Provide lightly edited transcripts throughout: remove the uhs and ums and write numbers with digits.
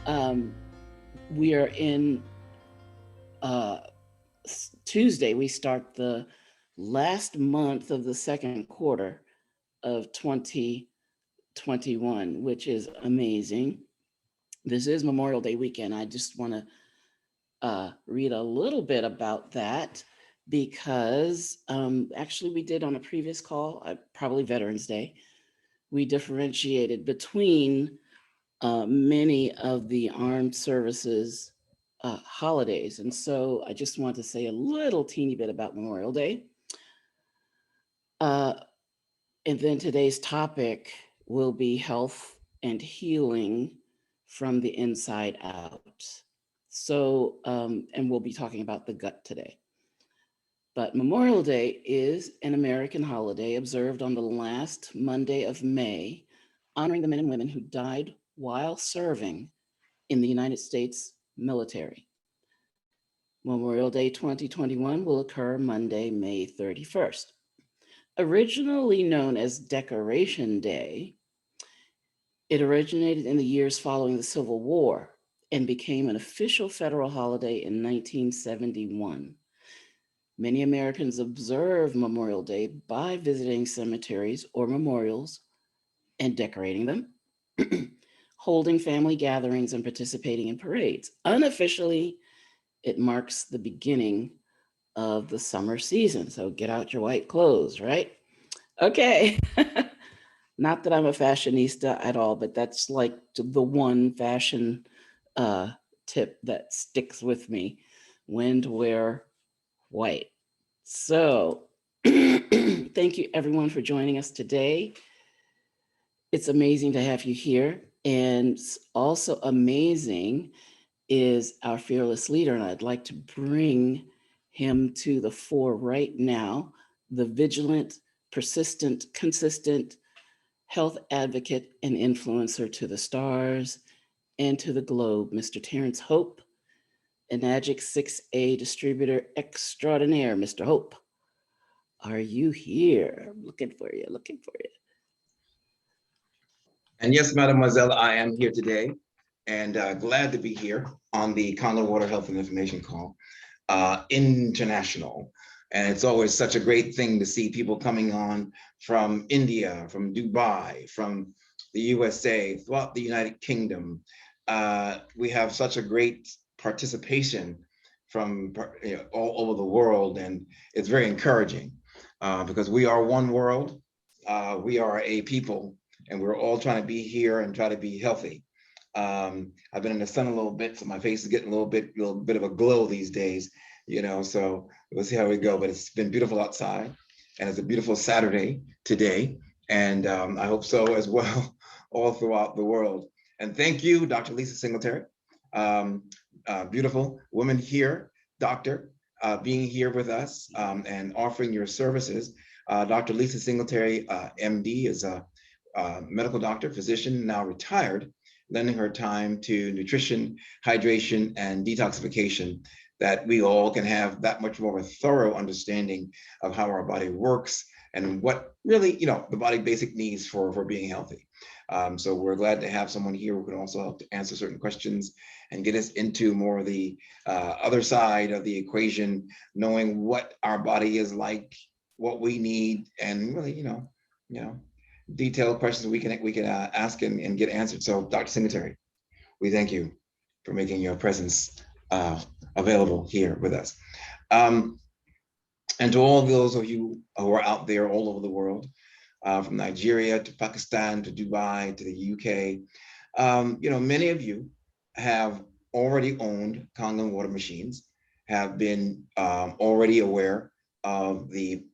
Um, we are in Tuesday. We start the last month of the second quarter of 2021, which is amazing. This is Memorial Day weekend. I just want to read a little bit about that because actually we did on a previous call, probably Veterans Day, we differentiated between many of the armed services holidays. And so I just want to say a little teeny bit about Memorial Day. Uh, and then today's topic will be health and healing from the inside out. So, and we'll be talking about the gut today. But Memorial Day is an American holiday observed on the last Monday of May, honoring the men and women who died while serving in the United States military. Memorial Day 2021 will occur Monday, May 31st. Originally known as Decoration Day, it originated in the years following the Civil War and became an official federal holiday in 1971. Many Americans observe Memorial Day by visiting cemeteries or memorials and decorating them, holding family gatherings, and participating in parades. Unofficially, it marks the beginning of the summer season. So get out your white clothes, right? Okay. Not that I'm a fashionista at all, but that's like the one fashion uh, tip that sticks with me: when to wear white. So, thank you everyone for joining us today. It's amazing to have you here. And also amazing is our fearless leader. And I'd like to bring him to the fore right now, the vigilant, persistent, consistent health advocate and influencer to the stars and to the globe, Mr. Terrence Hope, Enagic 6A distributor extraordinaire. Mr. Hope, are you here? I'm looking for you, looking for you. And yes, mademoiselle, I am here today and glad to be here on the Kangen Water Health and Information Call International. And it's always such a great thing to see people coming on from India, from Dubai, from the USA, throughout the United Kingdom. We have such a great participation from all over the world, and it's very encouraging because we are one world, we are a people, and we're all trying to be here and try to be healthy. I've been in the sun a little bit, so my face is getting a little bit of a glow these days, so we'll see how we go. But it's been beautiful outside, and it's a beautiful Saturday today, and I hope so as well, all throughout the world. And thank you, Dr. Lisa Singletary, beautiful woman here, doctor, being here with us and offering your services. Dr. Lisa Singletary, MD, is a medical doctor, physician, now retired, lending her time to nutrition, hydration, and detoxification, that we all can have that much more of a thorough understanding of how our body works and what really, the body basic needs for being healthy. So we're glad to have someone here who can also help to answer certain questions and get us into more of the other side of the equation, knowing what our body is like, what we need, and really, detailed questions we can ask and get answered. So, Dr. Singletary, we thank you for making your presence available here with us. And to all those of you who are out there all over the world, from Nigeria to Pakistan to Dubai to the UK, many of you have already owned Kangen water machines, have been already aware of the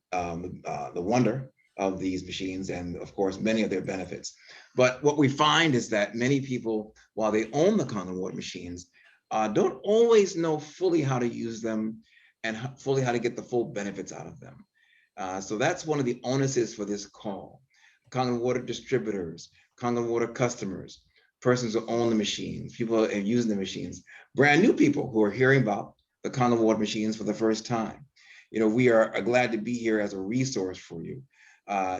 wonder of these machines and, of course, many of their benefits. But what we find is that many people, while they own the Kangen water machines, don't always know fully how to use them and fully how to get the full benefits out of them. So that's one of the onuses for this call. Kangen water distributors, Kangen water customers, persons who own the machines, people who are using the machines, brand new people who are hearing about the Kangen water machines for the first time. We are glad to be here as a resource for you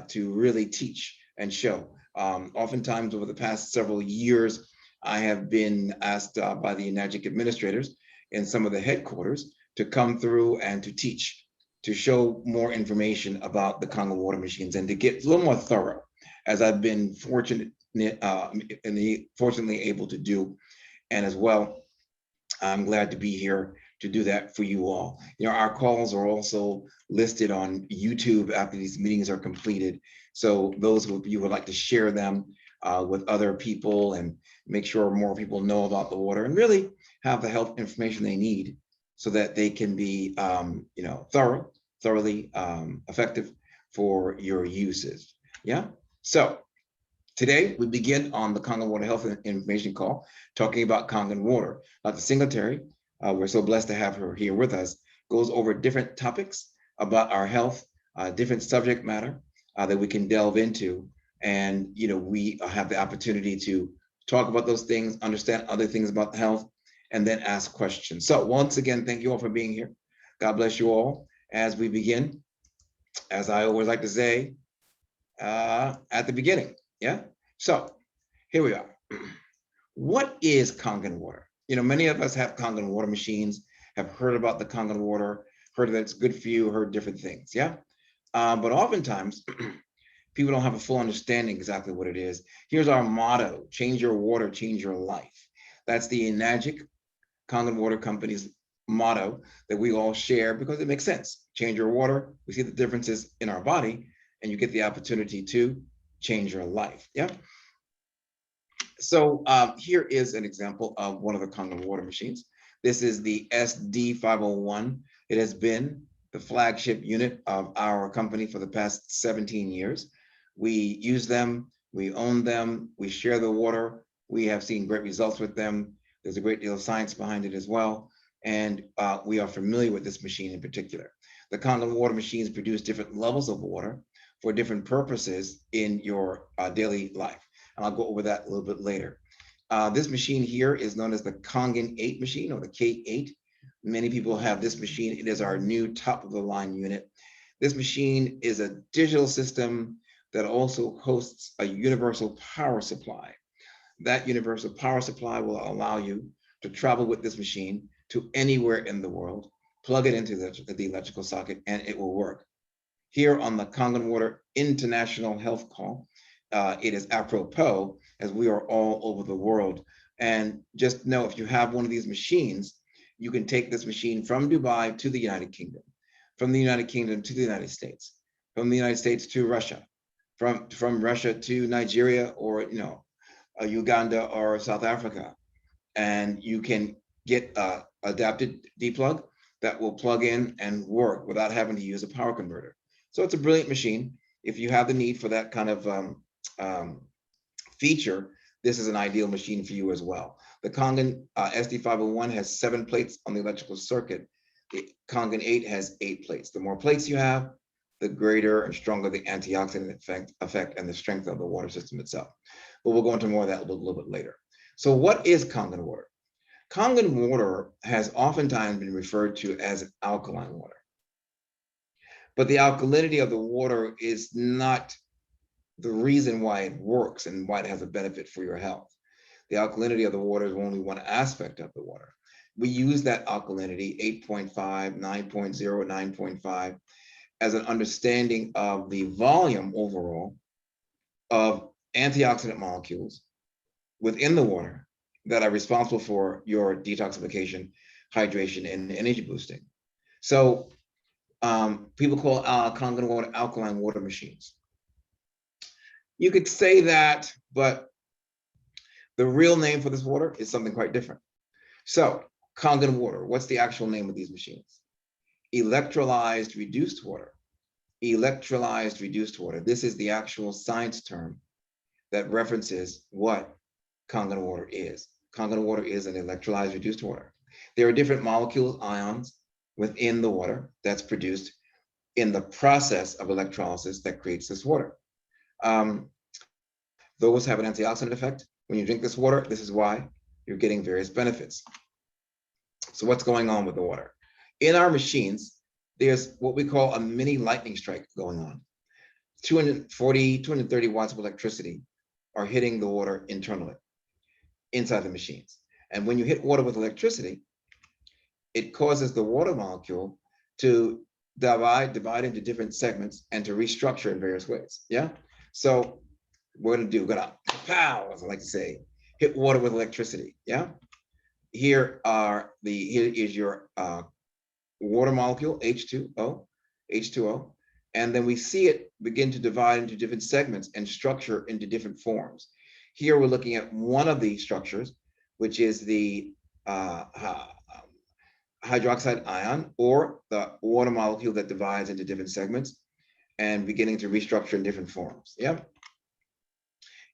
to really teach and show. Oftentimes over the past several years, I have been asked by the NAGIC administrators in some of the headquarters to come through and to teach, to show more information about the Kangen water machines and to get a little more thorough, as I've been fortunately able to do. And as well, I'm glad to be here to do that for you all. You know, our calls are also listed on YouTube after these meetings are completed. So those of you who would like to share them with other people and make sure more people know about the water and really have the health information they need so that they can be, you know, thoroughly effective for your uses. Yeah. So today we begin on the Kangen Water Health Information Call, talking about Kangen water. Dr. Singletary, we're so blessed to have her here with us, goes over different topics about our health, different subject matter that we can delve into. And, you know, we have the opportunity to talk about those things, understand other things about health, and then ask questions. So once again, thank you all for being here. God bless you all as we begin. As I always like to say at the beginning, yeah? So here we are. What is Kangen water? You know, many of us have Kangen water machines, have heard about the Kangen water, heard that it's good for you, heard different things, yeah? But oftentimes, people don't have a full understanding exactly what it is. Here's our motto: change your water, change your life. That's the NAGIC Kangen Water Company's motto that we all share because it makes sense. Change your water, we see the differences in our body, and you get the opportunity to change your life, yeah? So here is an example of one of the Kangen water machines. This is the SD501. It has been the flagship unit of our company for the past 17 years. We use them, we own them, we share the water. We have seen great results with them. There's a great deal of science behind it as well. And we are familiar with this machine in particular. The Kangen water machines produce different levels of water for different purposes in your daily life. And I'll go over that a little bit later. This machine here is known as the Kangen 8 machine, or the K8. Many people have this machine. It is our new top of the line unit. This machine is a digital system that also hosts a universal power supply. That universal power supply will allow you to travel with this machine to anywhere in the world, plug it into the electrical socket, and it will work. Here on the Kangen Water International Health Call, it is apropos as we are all over the world. And just know, if you have one of these machines, you can take this machine from Dubai to the United Kingdom, from the United Kingdom to the United States, from the United States to Russia, from Russia to Nigeria, or Uganda or South Africa. And you can get adapted deplug that will plug in and work without having to use a power converter. So it's a brilliant machine. If you have the need for that kind of feature, this is an ideal machine for you as well. The Kangen SD501 has 7 plates on the electrical circuit. The Kangen 8 has 8 plates. The more plates you have, the greater and stronger the antioxidant effect and the strength of the water system itself. But we'll go into more of that a little bit later. So what is Kangen water? Kangen water has oftentimes been referred to as alkaline water. But the alkalinity of the water is not the reason why it works and why it has a benefit for your health. The alkalinity of the water is only one aspect of the water. We use that alkalinity, 8.5, 9.0, 9.5, as an understanding of the volume overall of antioxidant molecules within the water that are responsible for your detoxification, hydration, and energy boosting. So people call Kangen water alkaline water machines. You could say that, but the real name for this water is something quite different. So Kangen water, what's the actual name of these machines? Electrolyzed reduced water. Electrolyzed reduced water. This is the actual science term that references what Kangen water is. Kangen water is an electrolyzed reduced water. There are different molecules, ions, within the water that's produced in the process of electrolysis that creates this water. Those have an antioxidant effect. When you drink this water, this is why you're getting various benefits. So what's going on with the water? In our machines, there's what we call a mini lightning strike going on. 240, 230 watts of electricity are hitting the water internally. inside the machines. And when you hit water with electricity, it causes the water molecule to divide into different segments and to restructure in various ways. Yeah. So we're we're gonna pow, as I like to say, hit water with electricity. Yeah. Here is your water molecule, H2O, and then we see it begin to divide into different segments and structure into different forms. Here we're looking at one of these structures, which is the hydroxide ion, or the water molecule that divides into different segments and beginning to restructure in different forms. Yep.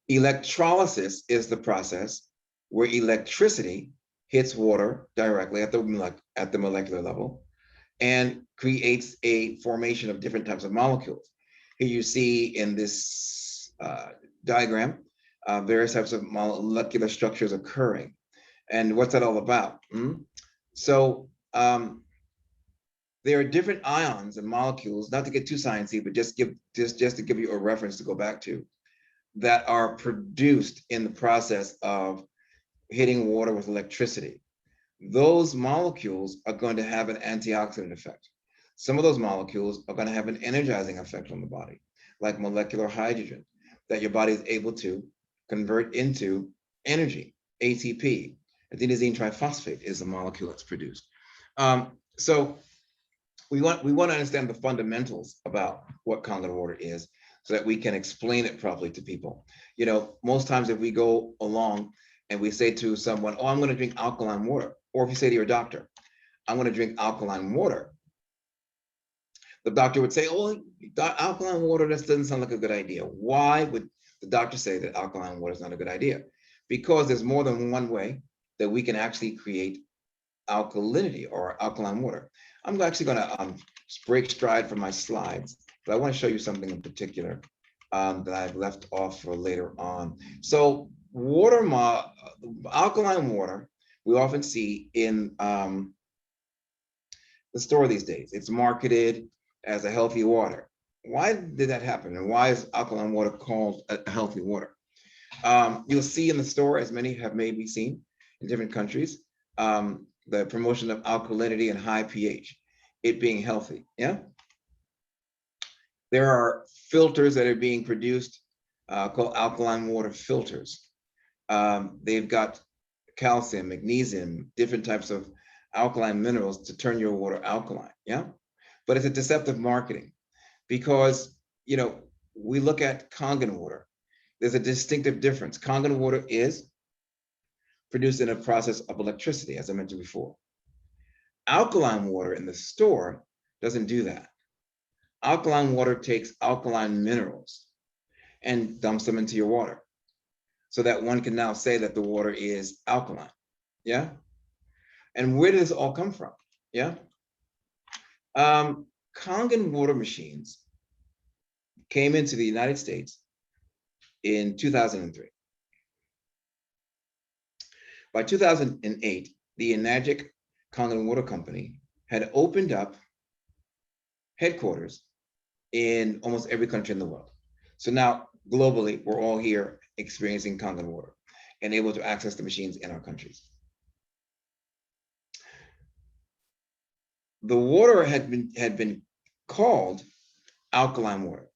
Electrolysis is the process where electricity hits water directly at the molecular level and creates a formation of different types of molecules. Here you see in this diagram various types of molecular structures occurring. And what's that all about? So there are different ions and molecules, not to get too sciencey, but just to give you a reference to go back to, that are produced in the process of hitting water with electricity. Those molecules are going to have an antioxidant effect. Some of those molecules are going to have an energizing effect on the body, like molecular hydrogen, that your body is able to convert into energy, ATP. Adenosine triphosphate is the molecule that's produced. So we want to understand the fundamentals about what Kangen water is, so that we can explain it properly to people. You know, most times if we go along and we say to someone, oh, I'm going to drink alkaline water, or if you say to your doctor, I'm going to drink alkaline water, the doctor would say, oh, alkaline water, that doesn't sound like a good idea. Why would the doctor say that alkaline water is not a good idea? Because there's more than one way that we can actually create alkalinity or alkaline water. I'm actually going to break stride from my slides, but I want to show you something in particular that I've left off for later on. So alkaline water, we often see in the store these days. It's marketed as a healthy water. Why did that happen? And why is alkaline water called a healthy water? You'll see in the store, as many have maybe seen in different countries, the promotion of alkalinity and high pH, it being healthy. Yeah. There are filters that are being produced called alkaline water filters. They've got calcium, magnesium, different types of alkaline minerals to turn your water alkaline. Yeah. But it's a deceptive marketing, because, you know, we look at Kangen water. There's a distinctive difference. Kangen water is produced in a process of electricity, as I mentioned before. Alkaline water in the store doesn't do that. Alkaline water takes alkaline minerals and dumps them into your water, so that one can now say that the water is alkaline. Yeah. And where did this all come from? Yeah. Kangen water machines came into the United States in 2003. By 2008, the Enagic Kangen Water Company had opened up headquarters in almost every country in the world. So now globally, we're all here experiencing Kangen water and able to access the machines in our countries. The water had been called alkaline water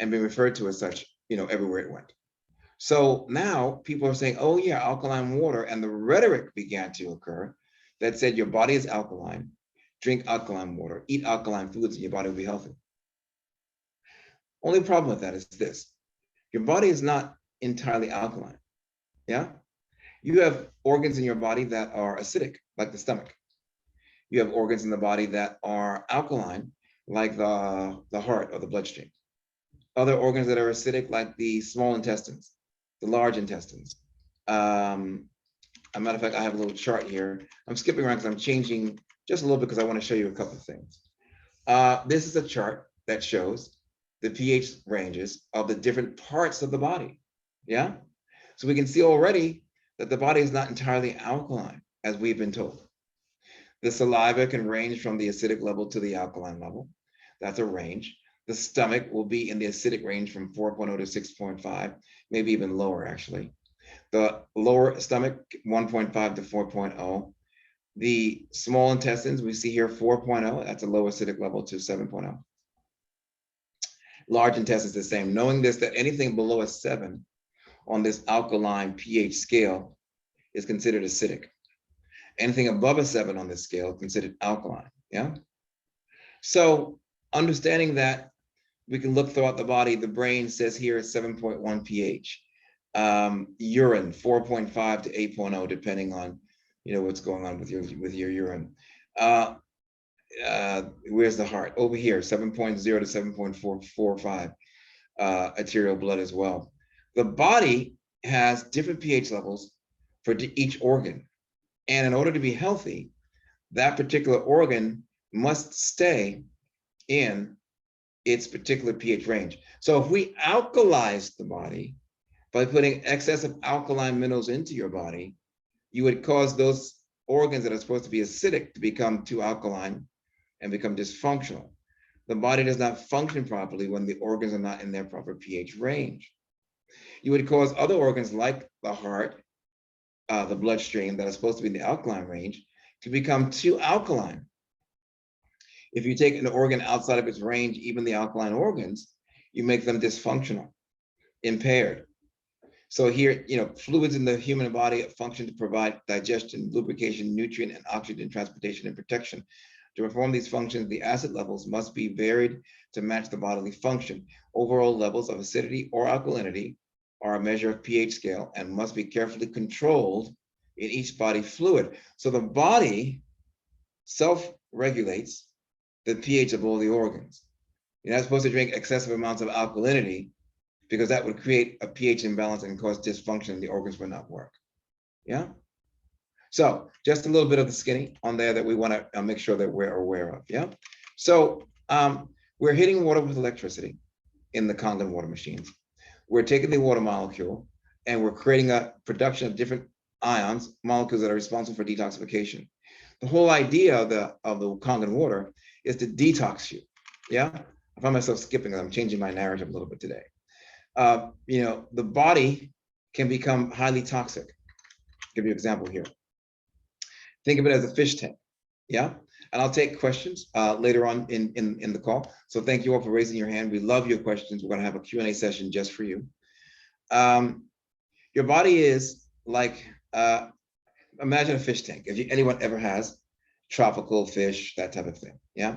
and been referred to as such, you know, everywhere it went. So now people are saying, oh yeah, alkaline water, and the rhetoric began to occur that said your body is alkaline, drink alkaline water, eat alkaline foods, and your body will be healthy. Only problem with that is this: your body is not entirely alkaline. Yeah, you have organs in your body that are acidic, like the stomach. You have organs in the body that are alkaline, like the heart or the bloodstream. Other organs that are acidic, like the small intestines, the large intestines. As a matter of fact, I have a little chart here. I'm skipping around because I'm changing just a little bit because I want to show you a couple of things. This is a chart that shows the pH ranges of the different parts of the body. Yeah. So we can see already that the body is not entirely alkaline, as we've been told. The saliva can range from the acidic level to the alkaline level. That's a range. The stomach will be in the acidic range from 4.0 to 6.5, maybe even lower, actually. The lower stomach, 1.5 to 4.0. The small intestines, we see here 4.0, that's a low acidic level to 7.0. Large intestines the same. Knowing this, that anything below a 7 on this alkaline pH scale is considered acidic. Anything above a 7 on this scale is considered alkaline, yeah? So understanding that, we can look throughout the body. The brain says here it's 7.1 pH. Urine, 4.5 to 8.0, depending on, what's going on with your urine. Where's the heart? Over here, 7.0 to 7.445 arterial blood as well. The body has different pH levels for each organ. And in order to be healthy, that particular organ must stay in its particular pH range. So if we alkalize the body by putting excessive alkaline minerals into your body, you would cause those organs that are supposed to be acidic to become too alkaline and become dysfunctional. The body does not function properly when the organs are not in their proper pH range. You would cause other organs like the heart, the bloodstream that are supposed to be in the alkaline range to become too alkaline. If you take an organ outside of its range, even the alkaline organs, you make them dysfunctional, impaired. So here, fluids in the human body function to provide digestion, lubrication, nutrient, and oxygen transportation and protection. To perform these functions, the acid levels must be varied to match the bodily function. Overall levels of acidity or alkalinity are a measure of pH scale and must be carefully controlled in each body fluid. So the body self-regulates the pH of all the organs. You're not supposed to drink excessive amounts of alkalinity because that would create a pH imbalance and cause dysfunction and the organs would not work. Yeah? So just a little bit of the skinny on there that we want to make sure that we're aware of. Yeah? So we're hitting water with electricity in the Kangen water machines. We're taking the water molecule and we're creating a production of different ions, molecules that are responsible for detoxification. The whole idea of the Kangen water is to detox you. Yeah, I find myself skipping. I'm changing my narrative a little bit today. The body can become highly toxic. I'll give you an example here. Think of it as a fish tank. Yeah, and I'll take questions later on in the call. So thank you all for raising your hand. We love your questions. We're going to have a Q&A session just for you. Your body is like, imagine a fish tank. If anyone ever has tropical fish, that type of thing. Yeah.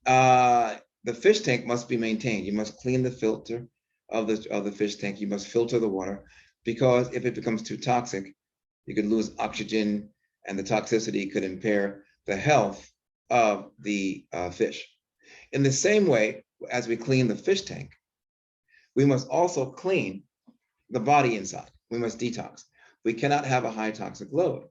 The fish tank must be maintained. You must clean the filter of the fish tank. You must filter the water, because if it becomes too toxic, you could lose oxygen, and the toxicity could impair the health of the fish. In the same way, as we clean the fish tank, we must also clean the body inside. We must detox. We cannot have a high toxic load.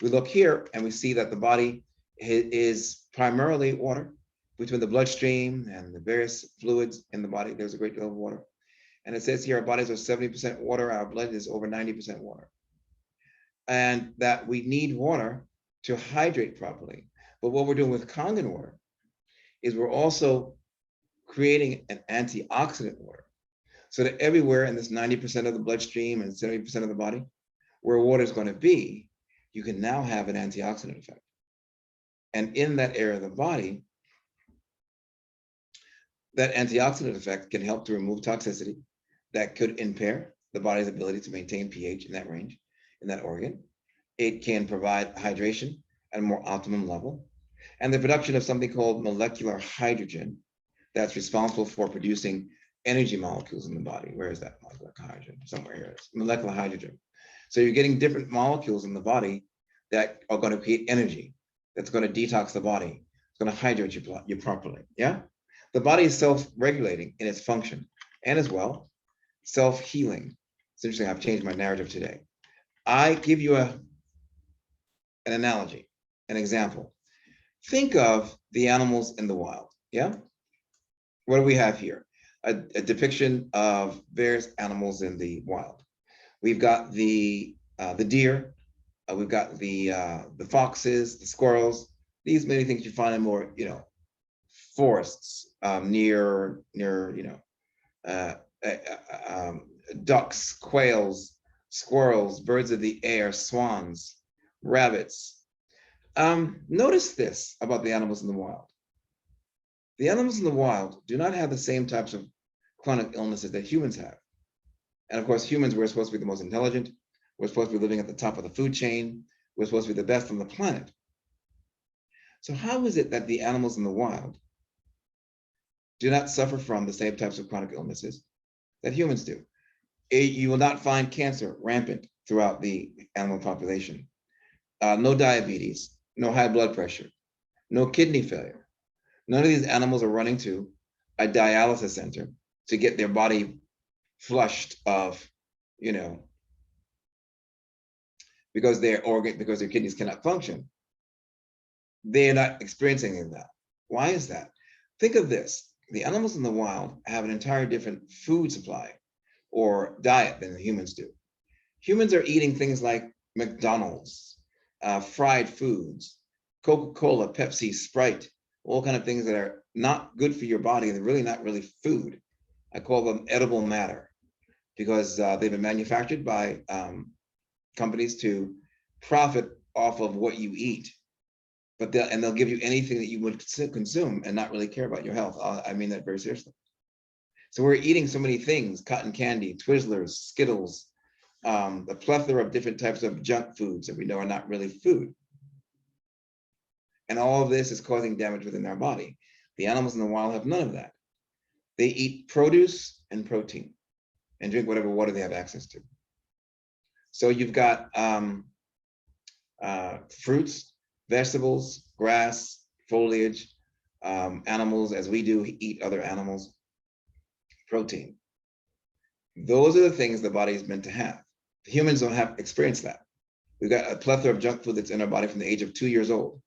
We look here and we see that the body is primarily water. Between the bloodstream and the various fluids in the body, there's a great deal of water. And it says here, our bodies are 70% water, our blood is over 90% water. And that we need water to hydrate properly. But what we're doing with Kangen water is we're also creating an antioxidant water. So that everywhere in this 90% of the bloodstream and 70% of the body, where water is going to be, you can now have an antioxidant effect. And in that area of the body, that antioxidant effect can help to remove toxicity that could impair the body's ability to maintain pH in that range, in that organ. It can provide hydration at a more optimum level, and the production of something called molecular hydrogen that's responsible for producing energy molecules in the body. Where is that molecular hydrogen? Somewhere here it is. Molecular hydrogen. So you're getting different molecules in the body that are going to create energy, that's going to detox the body. It's going to hydrate you properly. Yeah. The body is self-regulating in its function, and as well, self-healing. It's interesting. I've changed my narrative today. I give you an analogy, an example. Think of the animals in the wild. Yeah. What do we have here? A depiction of various animals in the wild. We've got the deer. We've got the foxes, the squirrels. These many things you find in more, forests near ducks, quails, squirrels, birds of the air, swans, rabbits. Notice this about the animals in the wild. The animals in the wild do not have the same types of chronic illnesses that humans have. And of course, humans, we're supposed to be the most intelligent. We're supposed to be living at the top of the food chain. We're supposed to be the best on the planet. So how is it that the animals in the wild do not suffer from the same types of chronic illnesses that humans do? You will not find cancer rampant throughout the animal population. No diabetes, no high blood pressure, no kidney failure. None of these animals are running to a dialysis center to get their body flushed of, because their kidneys cannot function. They're not experiencing any of that. Why is that? Think of this. The animals in the wild have an entirely different food supply or diet than the humans do. Humans are eating things like McDonald's, fried foods, Coca-Cola, Pepsi, Sprite, all kind of things that are not good for your body. They're really not really food. I call them edible matter because they've been manufactured by companies to profit off of what you eat. But they'll give you anything that you would consume and not really care about your health. I mean that very seriously. So we're eating so many things: cotton candy, Twizzlers, Skittles, a plethora of different types of junk foods that we know are not really food. And all of this is causing damage within our body. The animals in the wild have none of that. They eat produce and protein and drink whatever water they have access to. So you've got fruits, vegetables, grass, foliage, animals, as we do eat other animals, protein. Those are the things the body is meant to have. Humans don't have experienced that. We've got a plethora of junk food that's in our body from the age of 2 years old.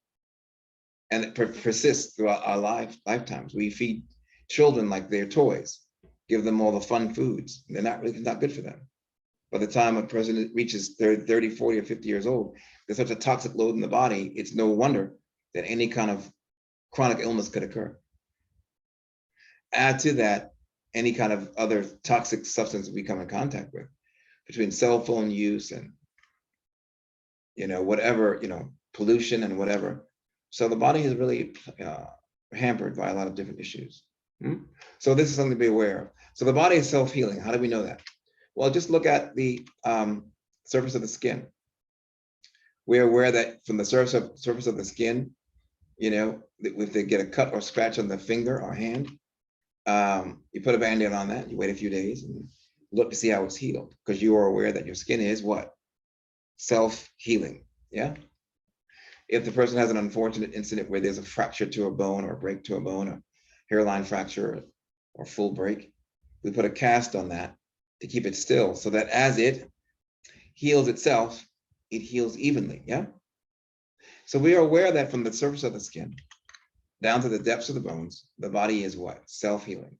And it persists throughout our lifetimes. We feed children like they're toys, give them all the fun foods. They're not good for them. By the time a person reaches 30, 40, or 50 years old, there's such a toxic load in the body, it's no wonder that any kind of chronic illness could occur. Add to that any kind of other toxic substance we come in contact with, between cell phone use and whatever, pollution and whatever. So the body is really hampered by a lot of different issues. So this is something to be aware of. So the body is self-healing. How do we know that? Well, just look at the surface of the skin. We're aware that from the surface of the skin, if they get a cut or scratch on the finger or hand, you put a Band-Aid on that, you wait a few days and look to see how it's healed, because you are aware that your skin is what? Self-healing, yeah? If the person has an unfortunate incident where there's a fracture to a bone or a break to a bone, a hairline fracture or full break, we put a cast on that to keep it still so that as it heals itself, it heals evenly, yeah? So we are aware that from the surface of the skin down to the depths of the bones, the body is what? Self-healing.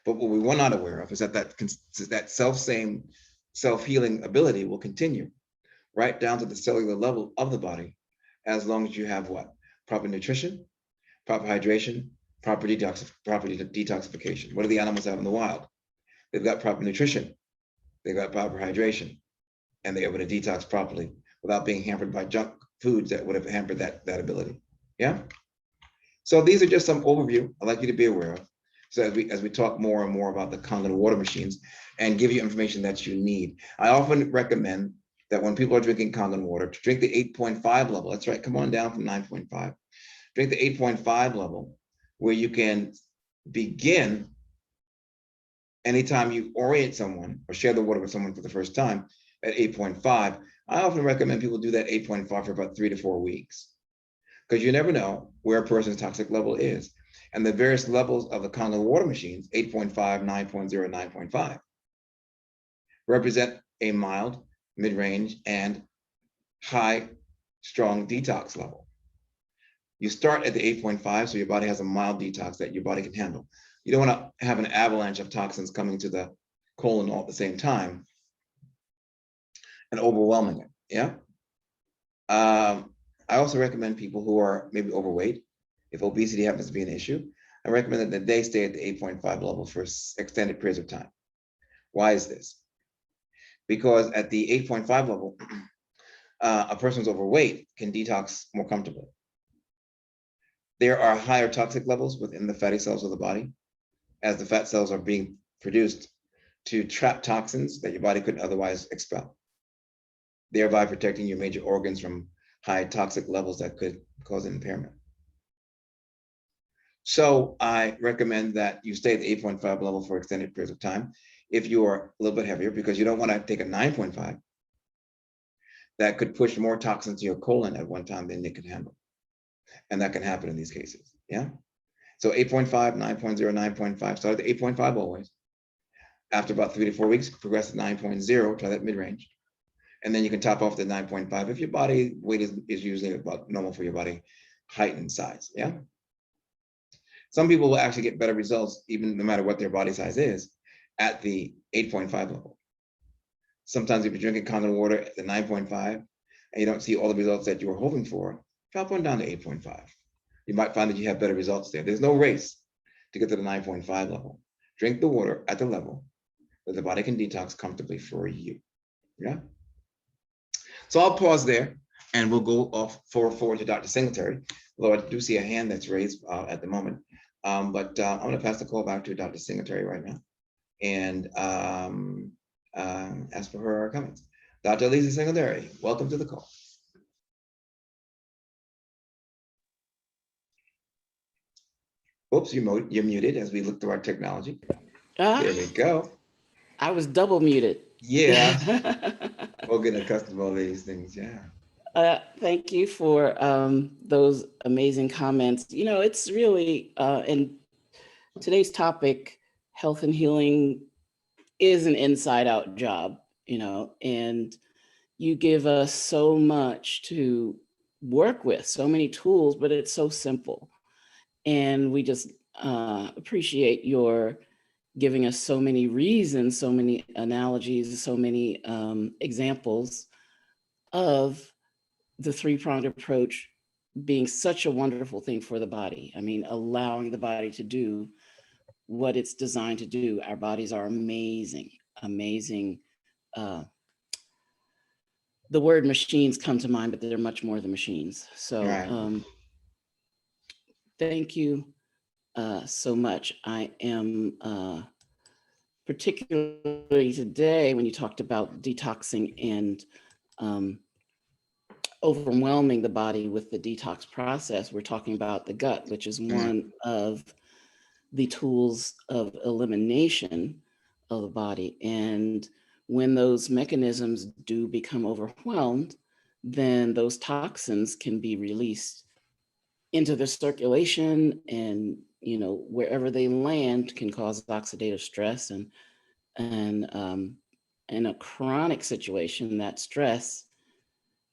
But what we were not aware of is that self-same self-healing ability will continue right down to the cellular level of the body, as long as you have what? Proper nutrition, proper hydration, proper detoxification. What do the animals have in the wild? They've got proper nutrition, they've got proper hydration, and they're able to detox properly without being hampered by junk foods that would have hampered that ability. Yeah? So these are just some overview I'd like you to be aware of. So as we talk more and more about the Kangen water machines and give you information that you need. I often recommend that when people are drinking Kangen water, to drink the 8.5 level. That's right, come on down from 9.5. Drink the 8.5 level, where you can begin anytime you orient someone or share the water with someone for the first time at 8.5. I often recommend people do that 8.5 for about 3 to 4 weeks, because you never know where a person's toxic level is. And the various levels of the Kangen water machines, 8.5, 9.0, 9.5, represent a mild, mid-range, and high, strong detox level. You start at the 8.5, so your body has a mild detox that your body can handle. You don't want to have an avalanche of toxins coming to the colon all at the same time and overwhelming it, yeah? I also recommend people who are maybe overweight, if obesity happens to be an issue, I recommend that they stay at the 8.5 level for extended periods of time. Why is this? because at the 8.5 level, a person's overweight can detox more comfortably. There are higher toxic levels within the fatty cells of the body, as the fat cells are being produced to trap toxins that your body couldn't otherwise expel, thereby protecting your major organs from high toxic levels that could cause an impairment. So I recommend that you stay at the 8.5 level for extended periods of time if you are a little bit heavier, because you don't want to take a 9.5 that could push more toxins to your colon at one time than it can handle. And that can happen in these cases. Yeah. So 8.5, 9.0, 9.5, start at the 8.5 always. After about 3 to 4 weeks, progress to 9.0, try that mid-range. And then you can top off the 9.5 if your body weight is usually about normal for your body height and size. Yeah. Some people will actually get better results, even no matter what their body size is, at the 8.5 level. Sometimes if you're drinking Kangen water at the 9.5 and you don't see all the results that you were hoping for, drop one down to 8.5. You might find that you have better results there. There's no race to get to the 9.5 level. Drink the water at the level that the body can detox comfortably for you. Yeah. So I'll pause there and we'll go off forward to Dr. Singletary. Although I do see a hand that's raised at the moment. But I'm going to pass the call back to Dr. Singletary right now and ask for her comments. Dr. Lisa Singletary, welcome to the call. Oops, you're muted as we look through our technology. There we go. I was double muted. Yeah, we'll get accustomed to all these things. Yeah. Thank you for those amazing comments. You know, it's really, in today's topic, health and healing is an inside out job, you know, and you give us so much to work with, so many tools, but it's so simple. And we just appreciate your giving us so many reasons, so many analogies, so many examples of the three-pronged approach being such a wonderful thing for the body. I mean, allowing the body to do what it's designed to do. Our bodies are amazing, amazing. The word machines come to mind, but they're much more than machines. So Right. Thank you so much. I am particularly today when you talked about detoxing and overwhelming the body with the detox process, we're talking about the gut, which is one of the tools of elimination of the body. And when those mechanisms do become overwhelmed, then those toxins can be released into the circulation, and you know, wherever they land can cause oxidative stress. And in a chronic situation, that stress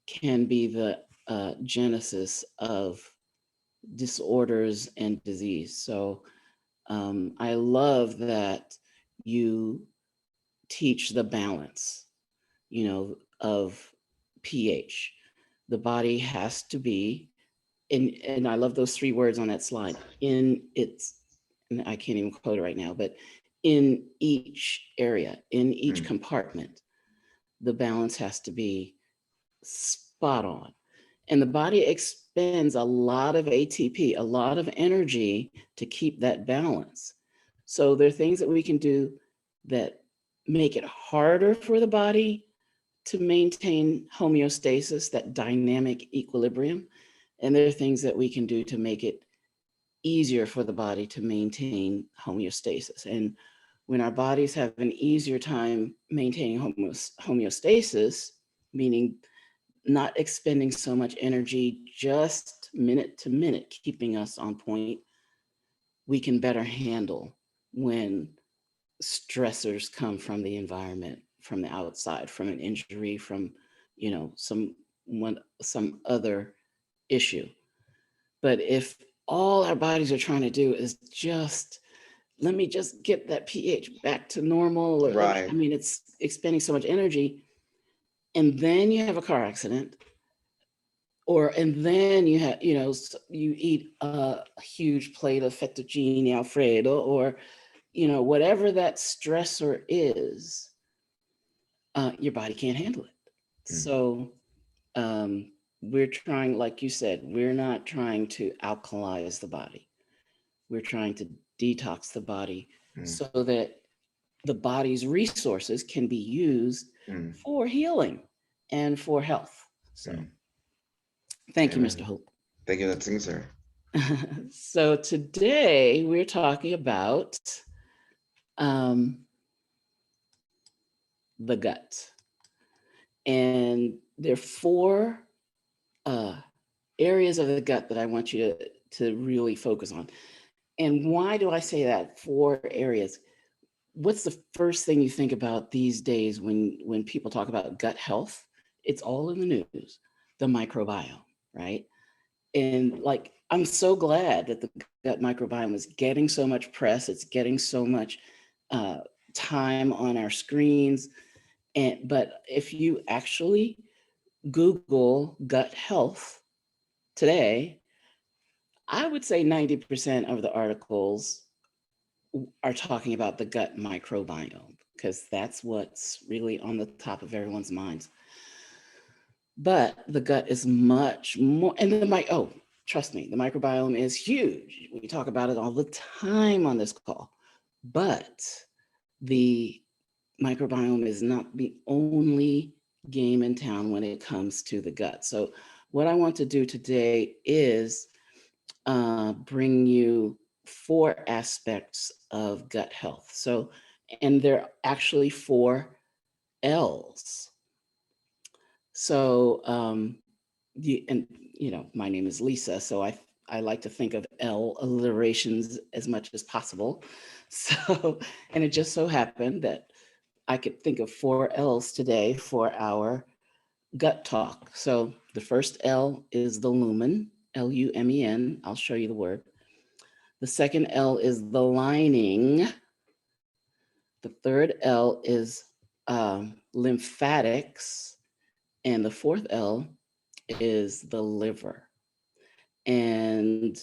can be the genesis of disorders and disease. So I love that you teach the balance, you know, of pH. The body has to be, and I love those three words on that slide, in its, and I can't even quote it right now, but in each area, in each compartment, the balance has to be spot on. And the body expends a lot of ATP, a lot of energy to keep that balance. So there are things that we can do that make it harder for the body to maintain homeostasis, that dynamic equilibrium. And there are things that we can do to make it easier for the body to maintain homeostasis. And when our bodies have an easier time maintaining homeostasis, meaning not expending so much energy just minute to minute, keeping us on point, we can better handle when stressors come from the environment, from the outside, from an injury, from, you know, some other issue. But if all our bodies are trying to do is just, let me just get that pH back to normal, or Right. I mean, it's expending so much energy, and then you have a car accident, and then you have, you know, you eat a huge plate of fettuccine Alfredo, or, you know, whatever that stressor is, your body can't handle it. mm, So we're trying, like you said, we're not trying to alkalize the body. We're trying to detox the body mm, so that the body's resources can be used mm, for healing and for health. So mm. thank you, Mr. Amen. Hope. Thank you, that's sir. So today we're talking about um, the gut. And there are four uh, areas of the gut that I want you to really focus on. And why do I say that? Four areas. What's the first thing you think about these days when people talk about gut health? It's all in the news, the microbiome, right? And like, I'm so glad that the gut microbiome is getting so much press. It's getting so much uh, time on our screens. And but if you actually Google gut health today, I would say 90% of the articles are talking about the gut microbiome because that's what's really on the top of everyone's minds. But the gut is much more, and trust me, the microbiome is huge. We talk about it all the time on this call. But the microbiome is not the only game in town when it comes to the gut. So, what I want to do today is bring you four aspects of gut health. So, and they're actually four L's. So, and my name is Lisa, so I like to think of L alliterations as much as possible. So, and it just so happened that I could think of four L's today for our gut talk. So the first L is the lumen, Lumen. I'll show you the word. The second L is the lining. The third L is lymphatics. And the fourth L is the liver. And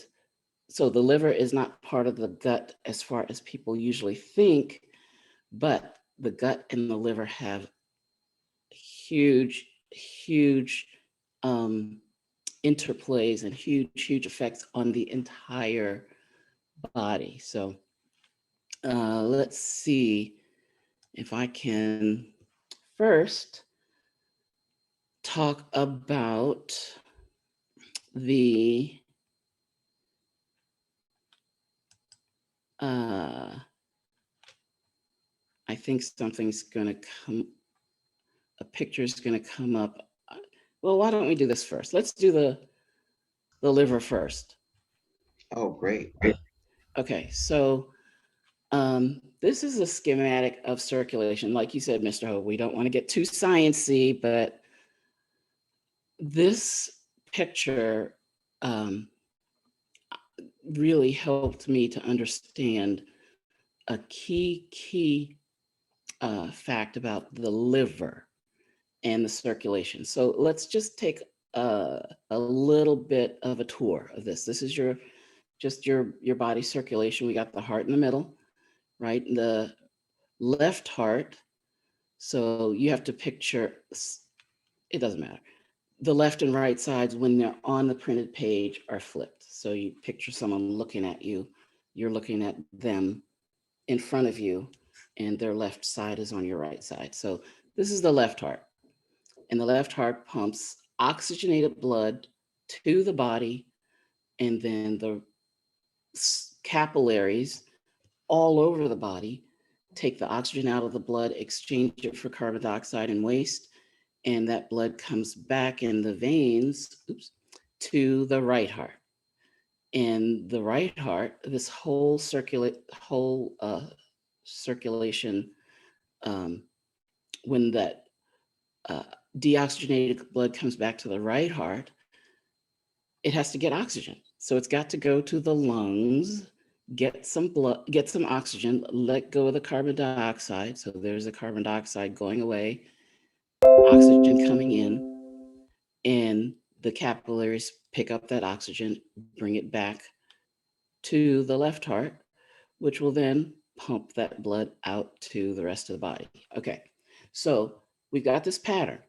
so the liver is not part of the gut as far as people usually think, but the gut and the liver have huge, huge um, interplays and huge effects on the entire body. So let's see if I can first talk about the I think something's going to a picture is going to come up. Well, why don't we do this first? Let's do the liver first. Oh, great. Okay, so this is a schematic of circulation. Like you said, Mr. Ho, we don't want to get too sciencey, but this picture um, really helped me to understand a key fact about the liver and the circulation. So let's just take a little bit of a tour of this. This is your body circulation. We got the heart in the middle, right? The left heart. So you have to picture. It doesn't matter. The left and right sides, when they're on the printed page, are flipped. So you picture someone looking at you. You're looking at them in front of you, and their left side is on your right side. So this is the left heart. And the left heart pumps oxygenated blood to the body, and then the capillaries all over the body take the oxygen out of the blood, exchange it for carbon dioxide and waste, and that blood comes back in the veins, to the right heart. And the right heart, this whole circulation, um, when that uh, deoxygenated blood comes back to the right heart, it has to get oxygen. So it's got to go to the lungs, get some blood, get some oxygen, let go of the carbon dioxide. So there's the carbon dioxide going away, oxygen coming in, and the capillaries pick up that oxygen, bring it back to the left heart, which will then pump that blood out to the rest of the body. Okay, so we've got this pattern.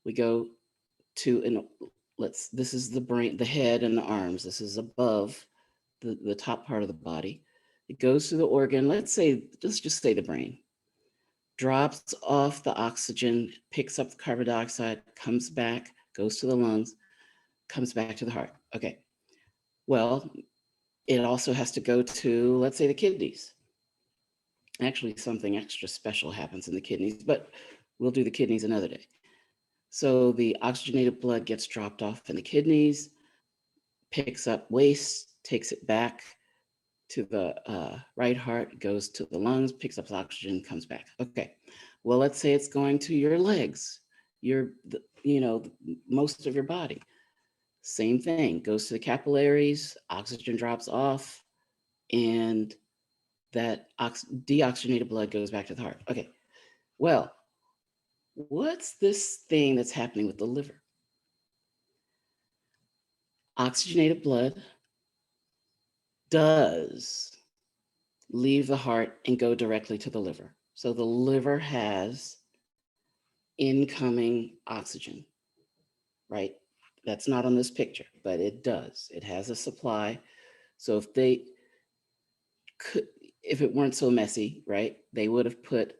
We go to, and this is the brain, the head and the arms. This is above the top part of the body. It goes to the organ. Let's just say the brain. Drops off the oxygen, picks up the carbon dioxide, comes back, goes to the lungs, comes back to the heart. Okay. Well, it also has to go to, let's say, the kidneys. Actually, something extra special happens in the kidneys, but we'll do the kidneys another day. So the oxygenated blood gets dropped off in the kidneys, picks up waste, takes it back to the right heart, goes to the lungs, picks up the oxygen, comes back. Okay. Well, let's say it's going to your legs, most of your body. Same thing, goes to the capillaries, oxygen drops off, and that deoxygenated blood goes back to the heart. Okay. Well, what's this thing that's happening with the liver? Oxygenated blood does leave the heart and go directly to the liver. So the liver has incoming oxygen, right? That's not on this picture, but it does. It has a supply. So if it weren't so messy, right, they would have put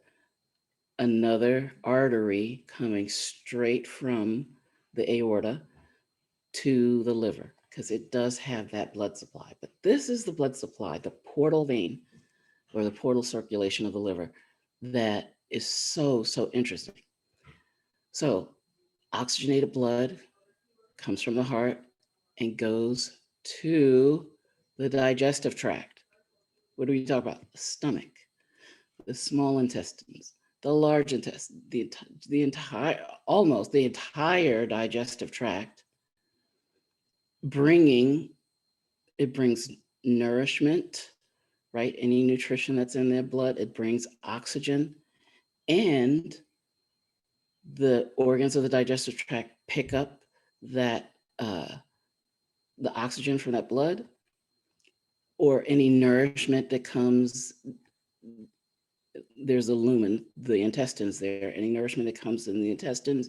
another artery coming straight from the aorta to the liver, because it does have that blood supply. But this is the blood supply, the portal vein or the portal circulation of the liver, that is so interesting. So oxygenated blood comes from the heart and goes to the digestive tract. What do we talk about? The stomach, the small intestines, the large intestine, almost the entire digestive tract, it brings nourishment, right? Any nutrition that's in their blood, it brings oxygen, and the organs of the digestive tract pick up that the oxygen from that blood, or any nourishment that comes. There's a lumen, the intestines there, any nourishment that comes in the intestines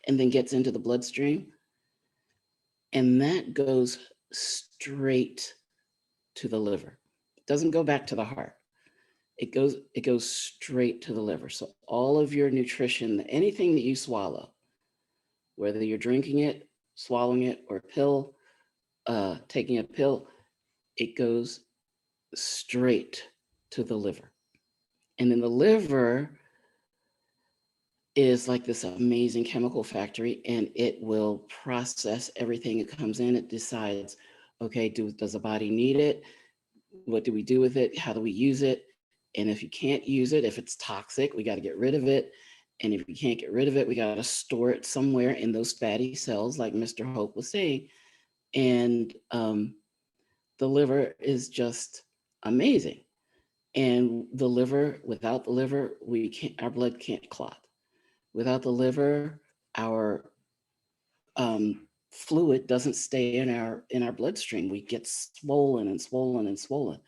and then gets into the bloodstream. And that goes straight to the liver. It doesn't go back to the heart. It goes straight to the liver. So all of your nutrition, anything that you swallow, whether you're drinking it, swallowing it, or taking a pill, it goes straight to the liver. And then the liver is like this amazing chemical factory, and it will process everything that comes in. It decides, okay, does the body need it? What do we do with it? How do we use it? And if you can't use it, if it's toxic, we got to get rid of it. And if we can't get rid of it, we got to store it somewhere in those fatty cells, like Mr. Hope was saying. And the liver is just amazing. And without the liver, our blood can't clot. Without the liver, our fluid doesn't stay in our bloodstream. We get swollen and swollen and swollen.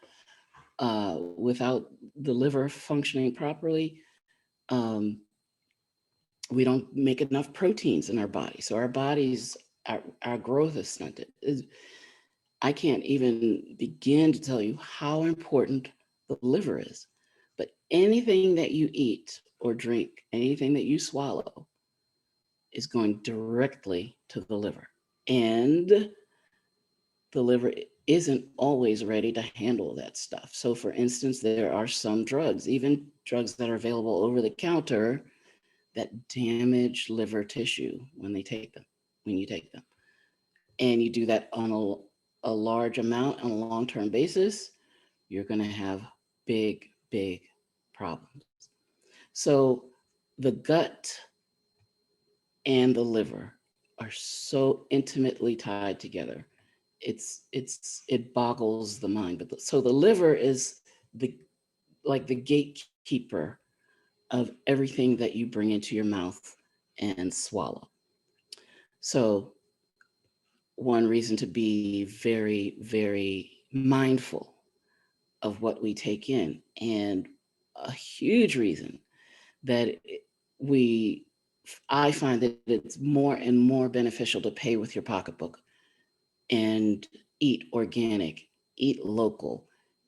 Without the liver functioning properly, we don't make enough proteins in our body. So our growth is stunted. I can't even begin to tell you how important the liver is. But anything that you eat or drink, anything that you swallow, is going directly to the liver. And the liver isn't always ready to handle that stuff. So for instance, there are some drugs, even drugs that are available over the counter, that damage liver tissue when you take them. And you do that on a large amount on a long-term basis, you're going to have big problems. So the gut and the liver are so intimately tied together. It boggles the mind. But so the liver is the gatekeeper of everything that you bring into your mouth and swallow. So one reason to be very, very mindful of what we take in, and a huge reason that we I find that it's more and more beneficial to pay with your pocketbook and eat organic, eat local,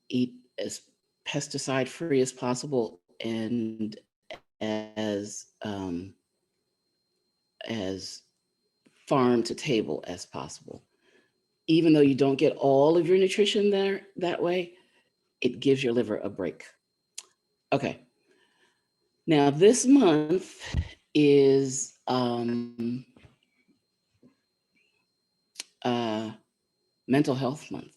eat as pesticide free as possible, and as farm to table as possible. Even though you don't get all of your nutrition there that way, it gives your liver a break. Okay. Now this month is uh, Mental Health Month.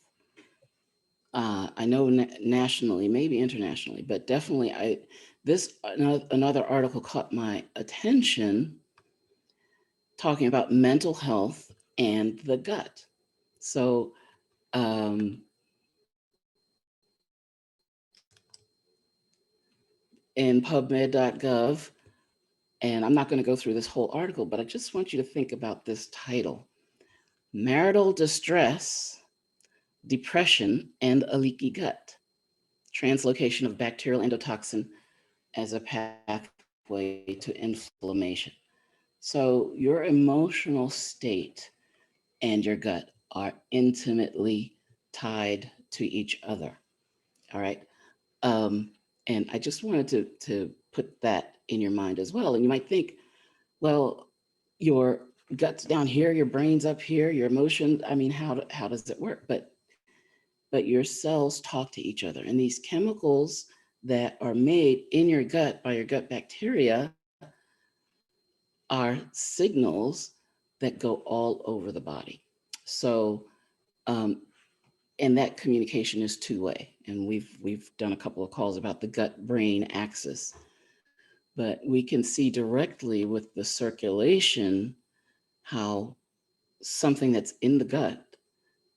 I know nationally, maybe internationally, but definitely another article caught my attention talking about mental health and the gut. So um, in PubMed.gov, and I'm not going to go through this whole article, but I just want you to think about this title: Marital Distress, Depression, and a Leaky Gut. Translocation of bacterial endotoxin as a pathway to inflammation. So your emotional state and your gut are intimately tied to each other. All right. Um, and I just wanted to put that in your mind as well. And you might think, well, your gut's down here, your brain's up here, your emotion. I mean, how does it work? But your cells talk to each other, and these chemicals that are made in your gut by your gut bacteria are signals that go all over the body. So, um, and that communication is two-way. And we've done a couple of calls about the gut-brain axis, but we can see directly with the circulation how something that's in the gut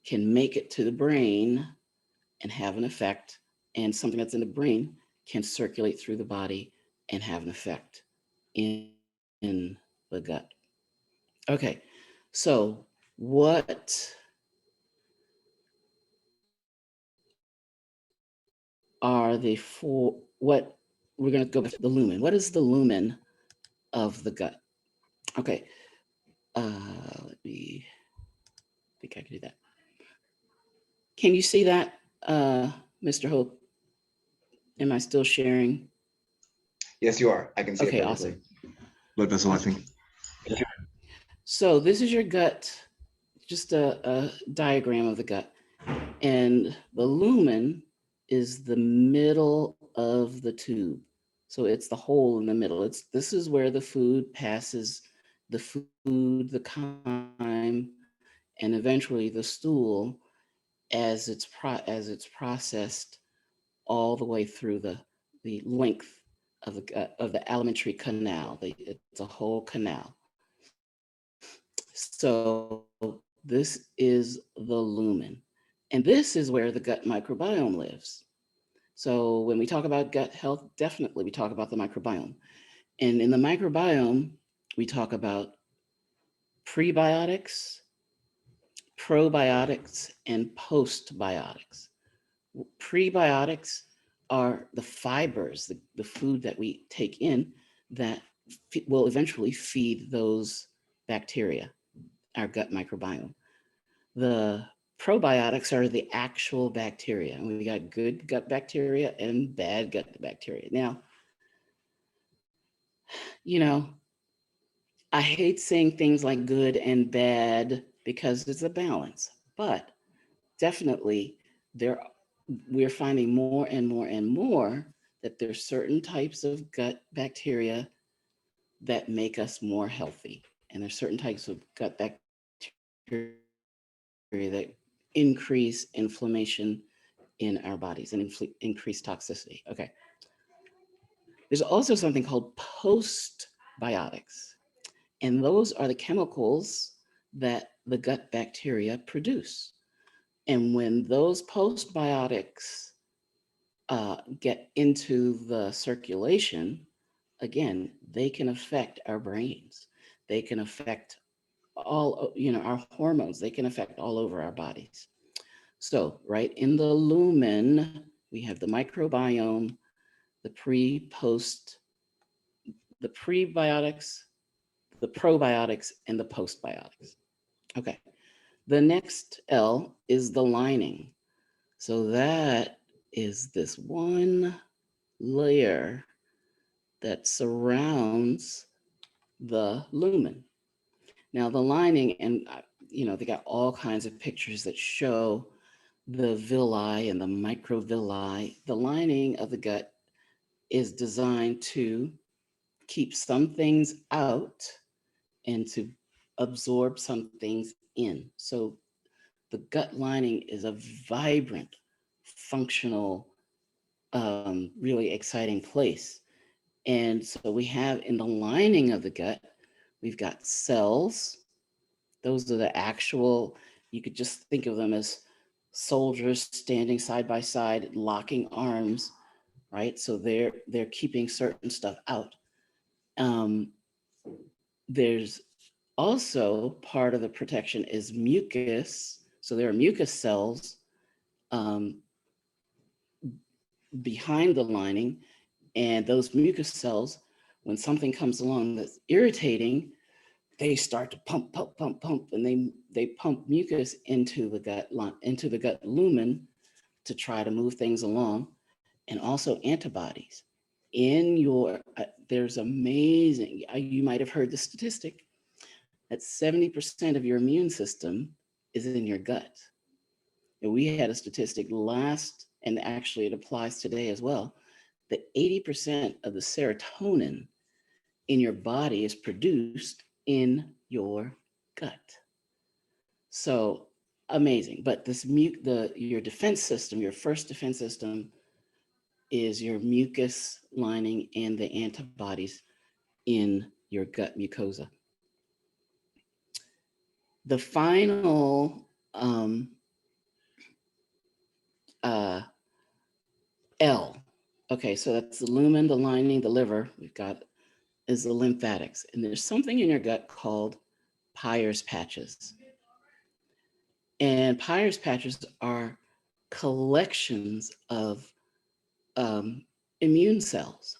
can make it to the brain and have an effect, and something that's in the brain can circulate through the body and have an effect in the gut. Okay, so what we're going to go back to the lumen. What is the lumen of the gut? Okay, let me think I can do that. Can you see that, Mr. Hope? Am I still sharing? Yes, you are. I can see it Okay, perfectly. awesome. Blood vessel, I Awesome. think. So this is your gut, just a diagram of the gut. And the lumen is the middle of the tube. So it's the hole in the middle. This is where the food passes, the food, the chyme, and eventually the stool as it's processed all the way through the length of the gut, of the alimentary canal. It's a whole canal. So this is the lumen. And this is where the gut microbiome lives. So when we talk about gut health, definitely we talk about the microbiome. And in the microbiome, we talk about prebiotics, probiotics, and postbiotics. Prebiotics are the fibers, the food that we take in that will eventually feed those bacteria, our gut microbiome. The probiotics are the actual bacteria. And we got good gut bacteria and bad gut bacteria. Now, you know, I hate saying things like good and bad because it's a balance, but definitely there we're finding more and more and more that there's certain types of gut bacteria that make us more healthy. And there's certain types of gut bacteria that increase inflammation in our bodies and increase toxicity. Okay. There's also something called postbiotics, and those are the chemicals that the gut bacteria produce. And when those postbiotics get into the circulation, again, they can affect our brains. They can affect our hormones. They can affect all over our bodies. So, right in the lumen, we have the microbiome, the pre, post, the prebiotics, the probiotics and the postbiotics. Okay. The next L is the lining. So that is this one layer that surrounds the lumen. Now the lining, and they got all kinds of pictures that show the villi and the microvilli. The lining of the gut is designed to keep some things out and to absorb some things in. So the gut lining is a vibrant, functional, really exciting place. And so we have in the lining of the gut, we've got cells. Those are the actual, you could just think of them as soldiers standing side by side, locking arms, right? So they're keeping certain stuff out. Um, there's also part of the protection is mucus. So there are mucus cells um, behind the lining, and those mucus cells, when something comes along that's irritating, they start to pump, pump, pump, pump, and they pump mucus into the gut lumen to try to move things along, and also antibodies. In your there's amazing. You might have heard the statistic that 70% of your immune system is in your gut. And we had a statistic last, and actually it applies today as well, that 80% of the serotonin in your body is produced in your gut. So amazing. But your defense system, your first defense system is your mucus lining and the antibodies in your gut mucosa. The final uh, L. Okay, so that's the lumen, the lining, the liver. We've got is the lymphatics. And there's something in your gut called Pyres Patches. And Pyres Patches are collections of immune cells.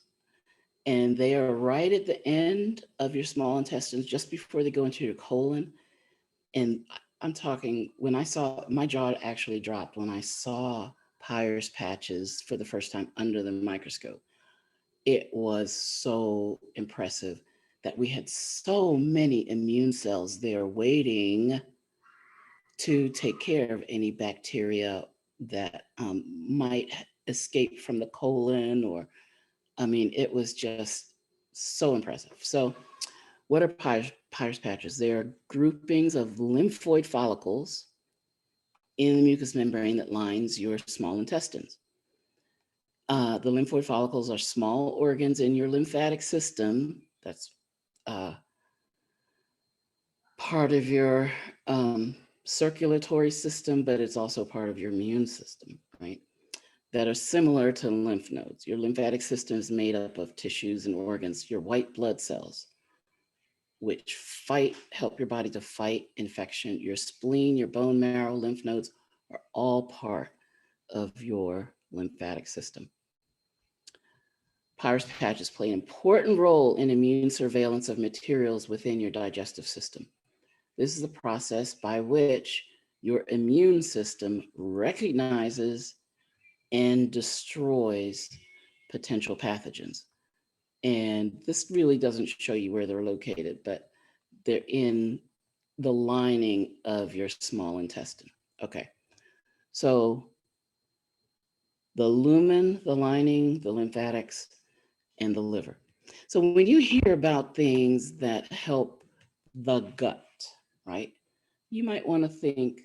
And they are right at the end of your small intestines, just before they go into your colon. And I'm talking, when I saw, my jaw actually dropped when I saw Pyres Patches for the first time under the microscope. It was so impressive that we had so many immune cells there waiting to take care of any bacteria that might escape from the colon, or, I mean, it was just so impressive. So what are Pyres Patches? They are groupings of lymphoid follicles in the mucous membrane that lines your small intestines. The lymphoid follicles are small organs in your lymphatic system. That's part of your circulatory system, but it's also part of your immune system, right? That are similar to lymph nodes. Your lymphatic system is made up of tissues and organs, your white blood cells, which help your body to fight infection. Your spleen, your bone marrow, lymph nodes are all part of your lymphatic system. Pyres Patches play an important role in immune surveillance of materials within your digestive system. This is the process by which your immune system recognizes and destroys potential pathogens. And this really doesn't show you where they're located, but they're in the lining of your small intestine. Okay, so the lumen, the lining, the lymphatics, and the liver. So when you hear about things that help the gut, right, you might want to think,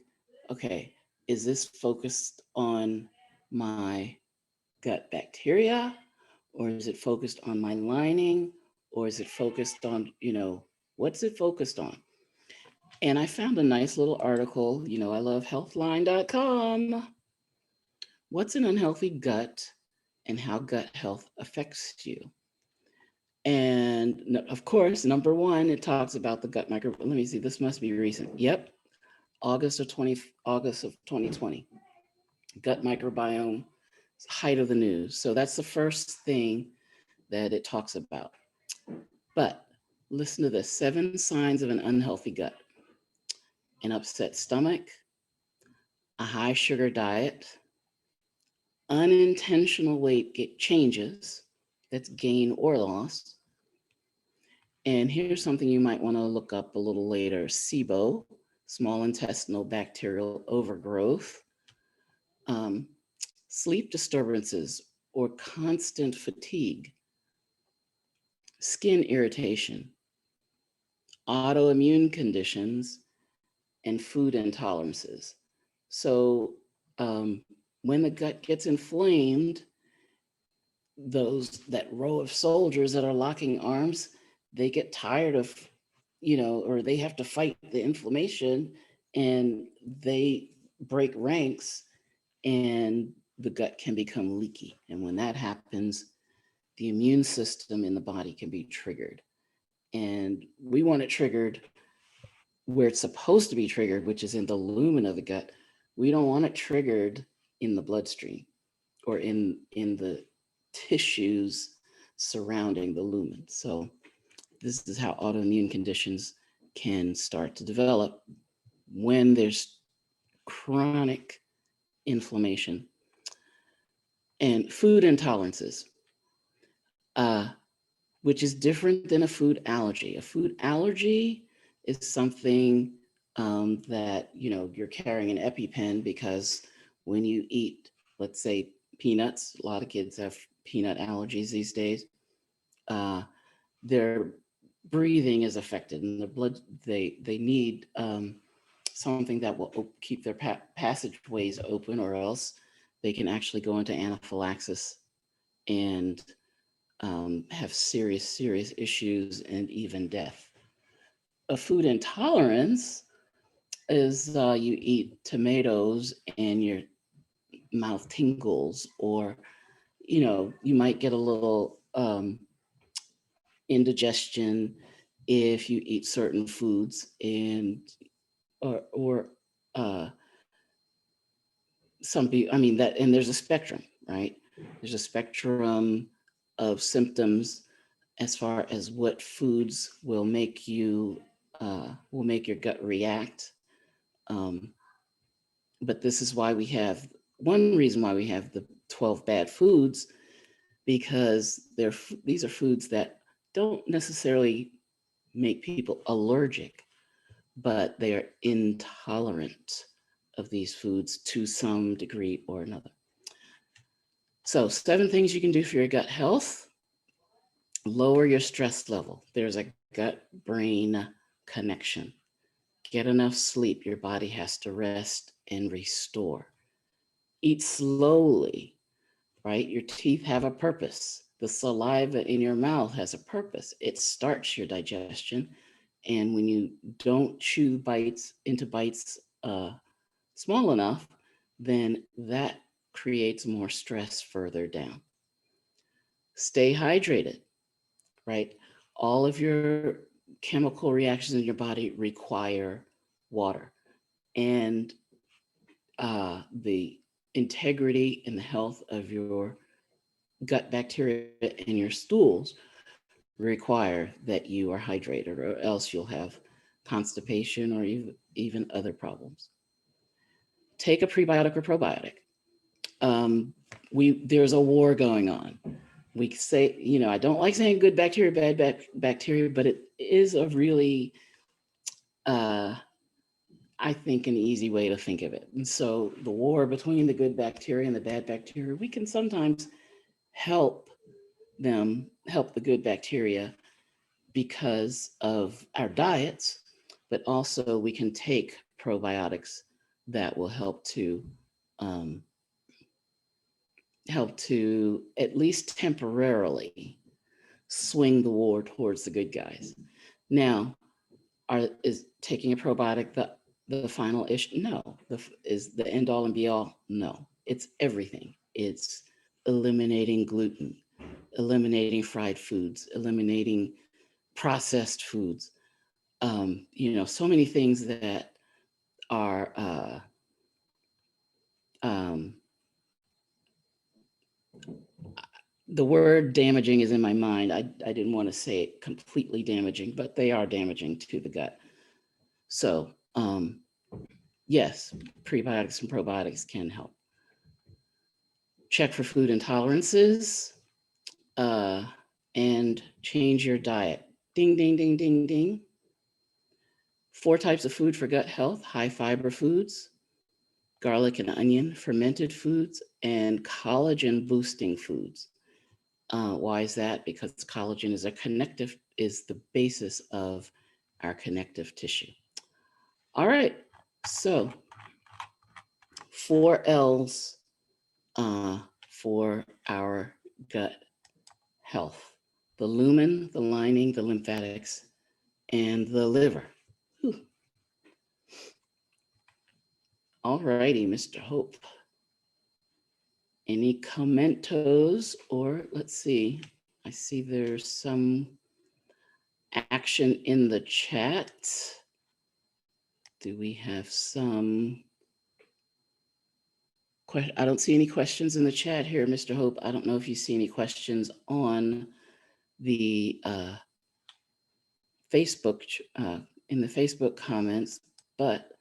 okay, is this focused on my gut bacteria, or is it focused on my lining, or is it focused on, what's it focused on? And I found a nice little article, I love healthline.com. What's an unhealthy gut and how gut health affects you? And of course, number one, it talks about the gut micro. Let me see, this must be recent. Yep, August of 2020. Gut microbiome, height of the news. So that's the first thing that it talks about. But Listen to this: 7 signs of an unhealthy gut: an upset stomach, a high sugar diet, unintentional weight changes, that's gain or loss. And here's something you might want to look up a little later: SIBO, small intestinal bacterial overgrowth, um, sleep disturbances or constant fatigue, skin irritation, autoimmune conditions, and food intolerances. So, when the gut gets inflamed, that row of soldiers that are locking arms, they get tired of, or they have to fight the inflammation, and they break ranks, and the gut can become leaky. And when that happens, the immune system in the body can be triggered. And we want it triggered where it's supposed to be triggered, which is in the lumen of the gut. We don't want it triggered in the bloodstream or in the tissues surrounding the lumen. So this is how autoimmune conditions can start to develop when there's chronic inflammation. And food intolerances, uh, which is different than a food allergy. A food allergy is something that you're carrying an EpiPen because when you eat, let's say, peanuts, a lot of kids have peanut allergies these days. Uh, their breathing is affected, and their blood they need something that will keep their passageways open, or else they can actually go into anaphylaxis and have serious issues and even death. A food intolerance is you eat tomatoes and your mouth tingles, or you might get a little indigestion if you eat certain foods, and or some people. I mean that, and there's a spectrum, right? There's a spectrum of symptoms as far as what foods will make your gut react. Um, but this is why we have one reason why we have the 12 bad foods, because these are foods that don't necessarily make people allergic, but they are intolerant of these foods to some degree or another. So 7 things you can do for your gut health: lower your stress level. There's a gut brain connection. Get enough sleep. Your body has to rest and restore. Eat slowly, right? Your teeth have a purpose. The saliva in your mouth has a purpose. It starts your digestion. And when you don't chew bites into bites small enough, then that creates more stress further down. Stay hydrated, right? All of your chemical reactions in your body require water. And the integrity and the health of your gut bacteria and your stools require that you are hydrated, or else you'll have constipation or even other problems. Take a prebiotic or probiotic. There's a war going on. We say, I don't like saying good bacteria, bad bacteria, but it is a really, I think, an easy way to think of it. And so the war between the good bacteria and the bad bacteria, we can sometimes help help the good bacteria because of our diets, but also we can take probiotics that will um, help to at least temporarily swing the war towards the good guys. Now, is taking a probiotic the final issue? No. Is the end all and be all? No. It's everything. It's eliminating gluten, eliminating fried foods, eliminating processed foods. So many things that are um, the word damaging is in my mind. I didn't want to say it completely damaging, but they are damaging to the gut. So yes, prebiotics and probiotics can help. Check for food intolerances and change your diet. Ding, ding, ding, ding, ding. 4 types of food for gut health: high fiber foods, garlic and onion, fermented foods, and collagen boosting foods. Why is that? Because collagen is the basis of our connective tissue. All right, so 4 L's for our gut health: the lumen, the lining, the lymphatics, and the liver. Whew. All righty, Mr. Hope. Any commentos, or let's see, I see there's some action in the chat. Do we have some? I don't see any questions in the chat here, Mr. Hope. I don't know if you see any questions on the Facebook, in the Facebook comments, but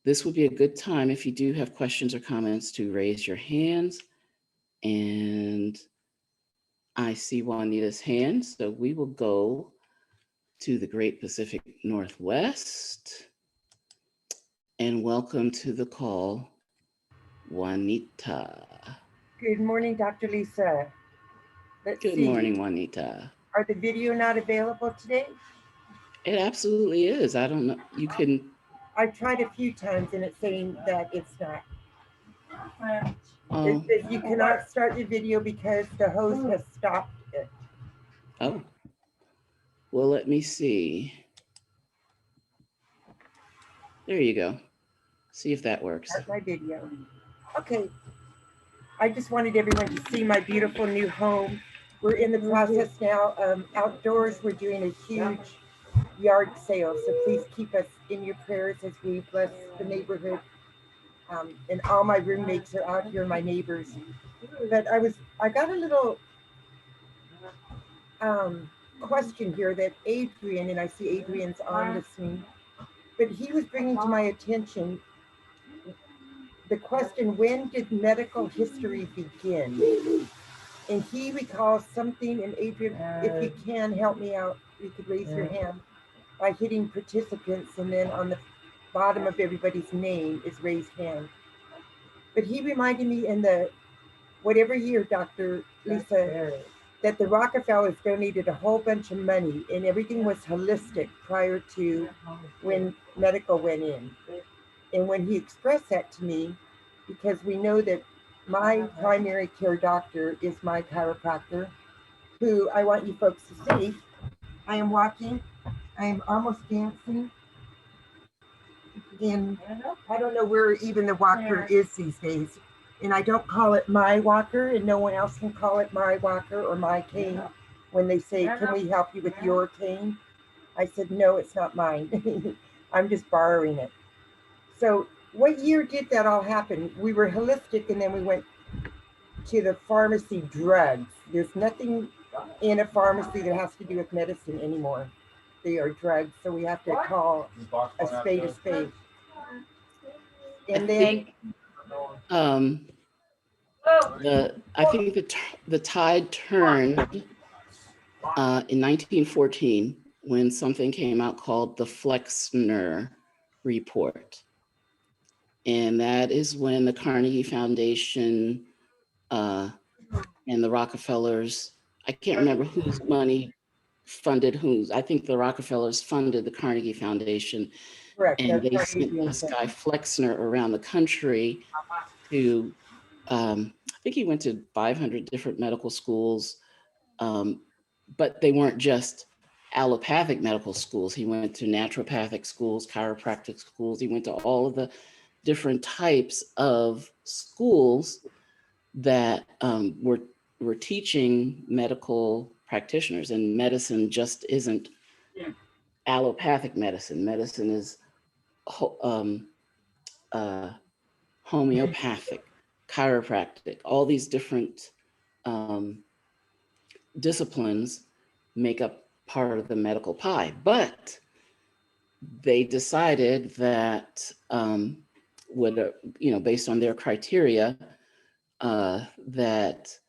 this would be a good time if you do have questions or comments to raise your hands. And I see Juanita's hand, so we will go to the Great Pacific Northwest. And welcome to the call, Juanita. Good morning, Dr. Lisa. Good morning, Juanita. Are the video not available today? It absolutely is. I don't know. You can. I've tried a few times and it's saying that it's not. Oh. It says you cannot start your video because the host has stopped it. Oh. Well, let me see. There you go. See if that works. That's my video. Okay. I just wanted everyone to see my beautiful new home. We're in the process now. Outdoors, we're doing a huge yard sale. So please keep us in your prayers as we bless the neighborhood. And all my roommates are out here, my neighbors. But I got a little question here that Adrian, and I see Adrian's on listening, but he was bringing to my attention the question, when did medical history begin? And he recalls something, and Adrian, if you can help me out, you could raise your hand by hitting participants, and then on the bottom of everybody's name is raised hand. But he reminded me in the whatever year, Dr. Lisa, that the Rockefellers donated a whole bunch of money and everything was holistic prior to when medical went in. And when he expressed that to me, because we know that my primary care doctor is my chiropractor, who I want you folks to see. I am walking, I am almost dancing. And I don't know where even the walker is these days. And I don't call it my walker, and no one else can call it my walker or my cane. When they say, can we help you with your cane? I said, no, it's not mine. I'm just borrowing it. So what year did that all happen? We were holistic and then we went to the pharmacy drugs. There's nothing in a pharmacy that has to do with medicine anymore. They are drugs, so we have to call a spade a spade. And then I think the tide turned in 1914 when something came out called the Flexner Report. And that is when the Carnegie Foundation and the Rockefellers, I can't remember whose money funded whose. I think the Rockefellers funded the Carnegie Foundation. Correct. And they sent this guy Flexner around the country to, I think he went to 500 different medical schools, but they weren't just allopathic medical schools. He went to naturopathic schools, chiropractic schools. He went to all of the different types of schools that were teaching medical practitioners. And medicine just isn't allopathic medicine. Medicine is homeopathic, chiropractic, all these different disciplines make up part of the medical pie, but they decided that based on their criteria, that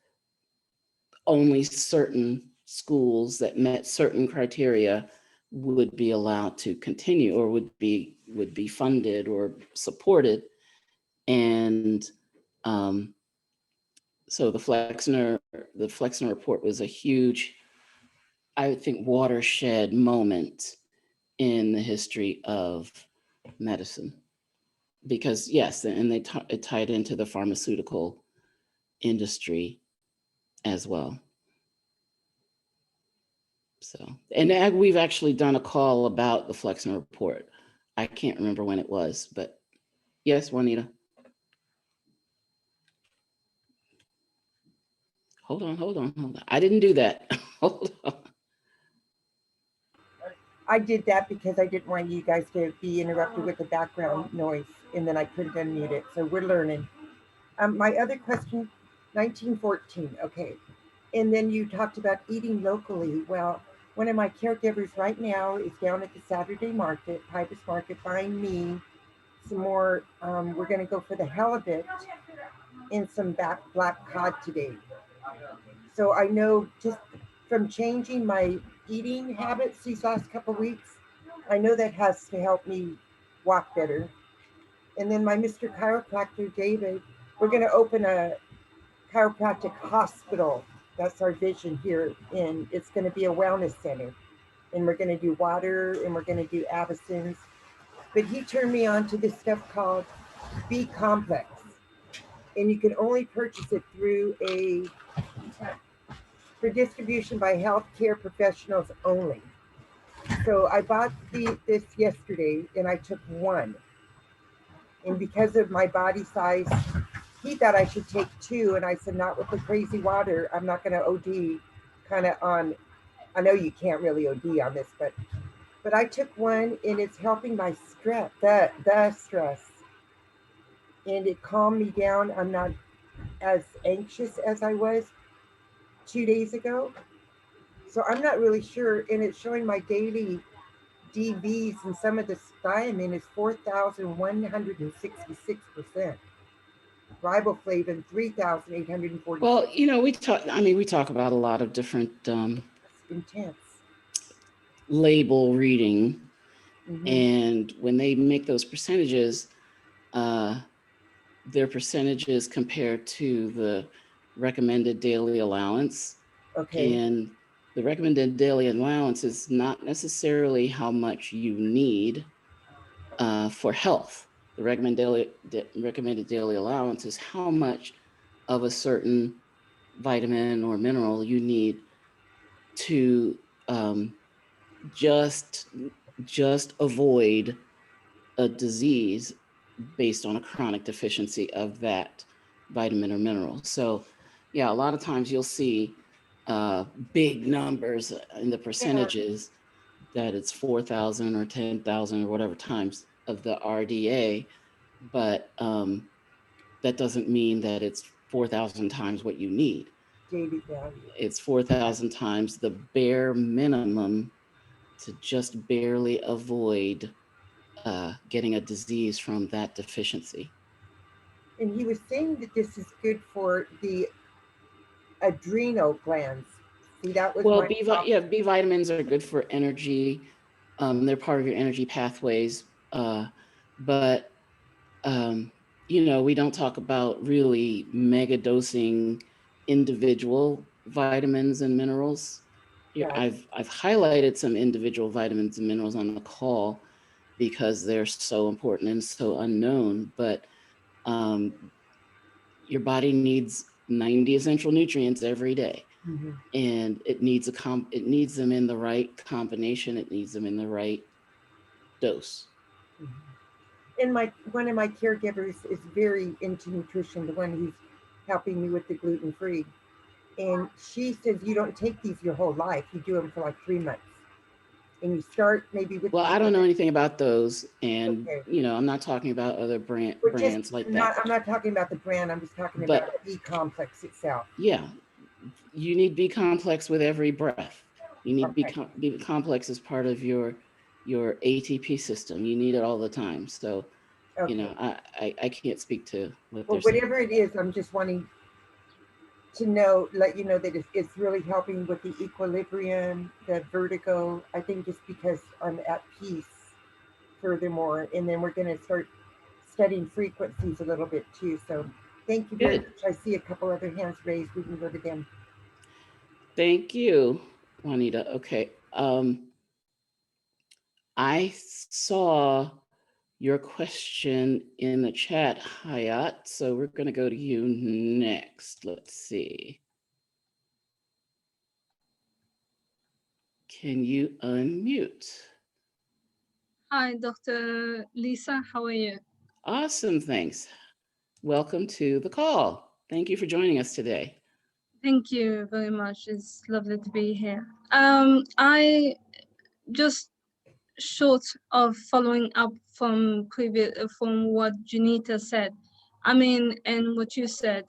only certain schools that met certain criteria would be allowed to continue, or would be funded or supported. And so the Flexner report was a huge, I think, watershed moment in the history of medicine, because yes, and it tied into the pharmaceutical industry as well. So, and we've actually done a call about the Flexner report. I can't remember when it was, but yes, Juanita. Hold on. I didn't do that. Hold on. I did that because I didn't want you guys to be interrupted with the background noise, and then I couldn't unmute it. So we're learning. My other question, 1914, okay. And then you talked about eating locally. Well, one of my caregivers right now is down at the Saturday market, Pyres Market, buying me some more. We're going to go for the halibut and some black cod today. So I know just from changing my eating habits these last couple of weeks, I know that has to help me walk better. And then my Mr. Chiropractor, David, we're going to open a chiropractic hospital. That's our vision here. And it's going to be a wellness center. And we're going to do water and we're going to do Avicens. But he turned me on to this stuff called B Complex. And you can only purchase it through for distribution by healthcare professionals only. So I bought this yesterday and I took one. And because of my body size, he thought I should take two. And I said, not with the crazy water. I'm not going to OD kind of on, I know you can't really OD on this, but I took one and it's helping my stress, the stress. And it calmed me down. I'm not as anxious as I was 2 days ago. So I'm not really sure. And it's showing my daily DVs and some of the thiamine is 4,166%. Riboflavin 3,840. Well, we talk about a lot of different intense label reading. Mm-hmm. And when they make those percentages, their percentages compared to the recommended daily allowance. Okay. And the recommended daily allowance is not necessarily how much you need for health. The recommended daily allowance is how much of a certain vitamin or mineral you need to just avoid a disease based on a chronic deficiency of that vitamin or mineral. So yeah, a lot of times you'll see big numbers in the percentages that it's 4,000 or 10,000 or whatever times of the RDA, but that doesn't mean that it's 4,000 times what you need. Daily value. It's 4,000 times the bare minimum to just barely avoid getting a disease from that deficiency. And he was saying that this is good for the adrenal glands. See, that was B vitamins are good for energy. They're part of your energy pathways. But we don't talk about really mega dosing individual vitamins and minerals. I've highlighted some individual vitamins and minerals on the call because they're so important and so unknown. But your body needs 90 essential nutrients every day. Mm-hmm. And it needs them in the right combination. It needs them in the right dose. Mm-hmm. And one of my caregivers is very into nutrition, the one who's helping me with the gluten-free. And she says you don't take these your whole life. You do them for like 3 months. And you start maybe with... Well, I don't know anything about those. And, I'm not talking about other brands like that. I'm not talking about the brand. I'm just talking about the B complex itself. Yeah. you need B complex with every breath. You need Okay. B complex as part of your ATP system. You need it all the time. So, you know, Okay. I can't speak to what Well, they're saying. whatever it is, I'm just wanting to know, let you know that it's really helping with the equilibrium, the vertigo. I think just because I'm at peace furthermore, and then we're going to start studying frequencies a little bit too. So thank you very Good. much. I see a couple other hands raised. We can go to them. Thank you, Juanita. Okay. I saw your question in the chat, Hayat. So we're going to go to you next. Let's see. Can you unmute? Hi, Dr. Lisa. How are you? Awesome. Thanks. Welcome to the call. Thank you for joining us today. Thank you very much. It's lovely to be here. I just short of following up from what Junita said. I mean, and what you said.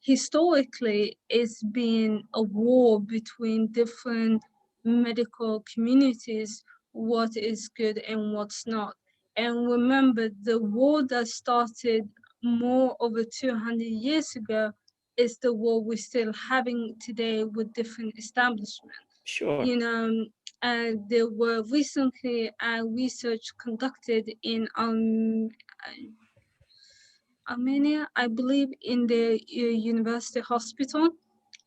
Historically, it's been a war between different medical communities, what is good and what's not. And remember, the war that started more over 200 years ago is the war we're still having today with different establishments. Sure. You know, there were recently research conducted in Armenia, I believe, in the university hospital,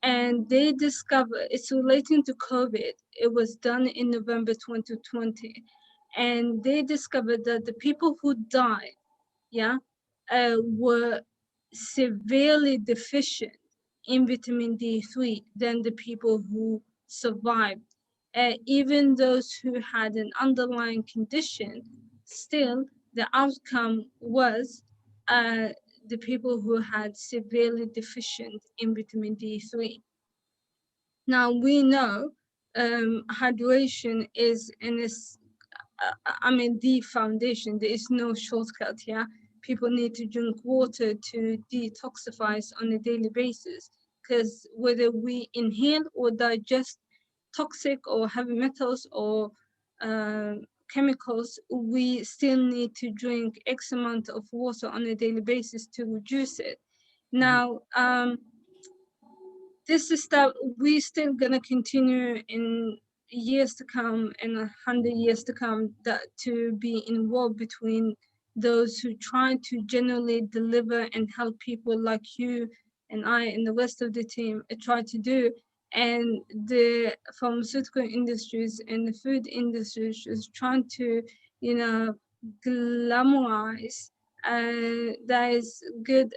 and they discovered it's relating to COVID. It was done in November 2020, and they discovered that the people who died, were severely deficient in vitamin D3 than the people who survived. Even those who had an underlying condition, still the outcome was the people who had severely deficient in vitamin D3. Now we know hydration is the foundation. There is no shortcut here. People need to drink water to detoxify on a daily basis, because whether we inhale or digest toxic or heavy metals or chemicals, we still need to drink X amount of water on a daily basis to reduce it. Now, this is that we still gonna continue in years to come and 100 years to come, that to be involved between those who try to genuinely deliver and help people like you and I and the rest of the team try to do, and the pharmaceutical industries and the food industries is trying to, glamorize that is good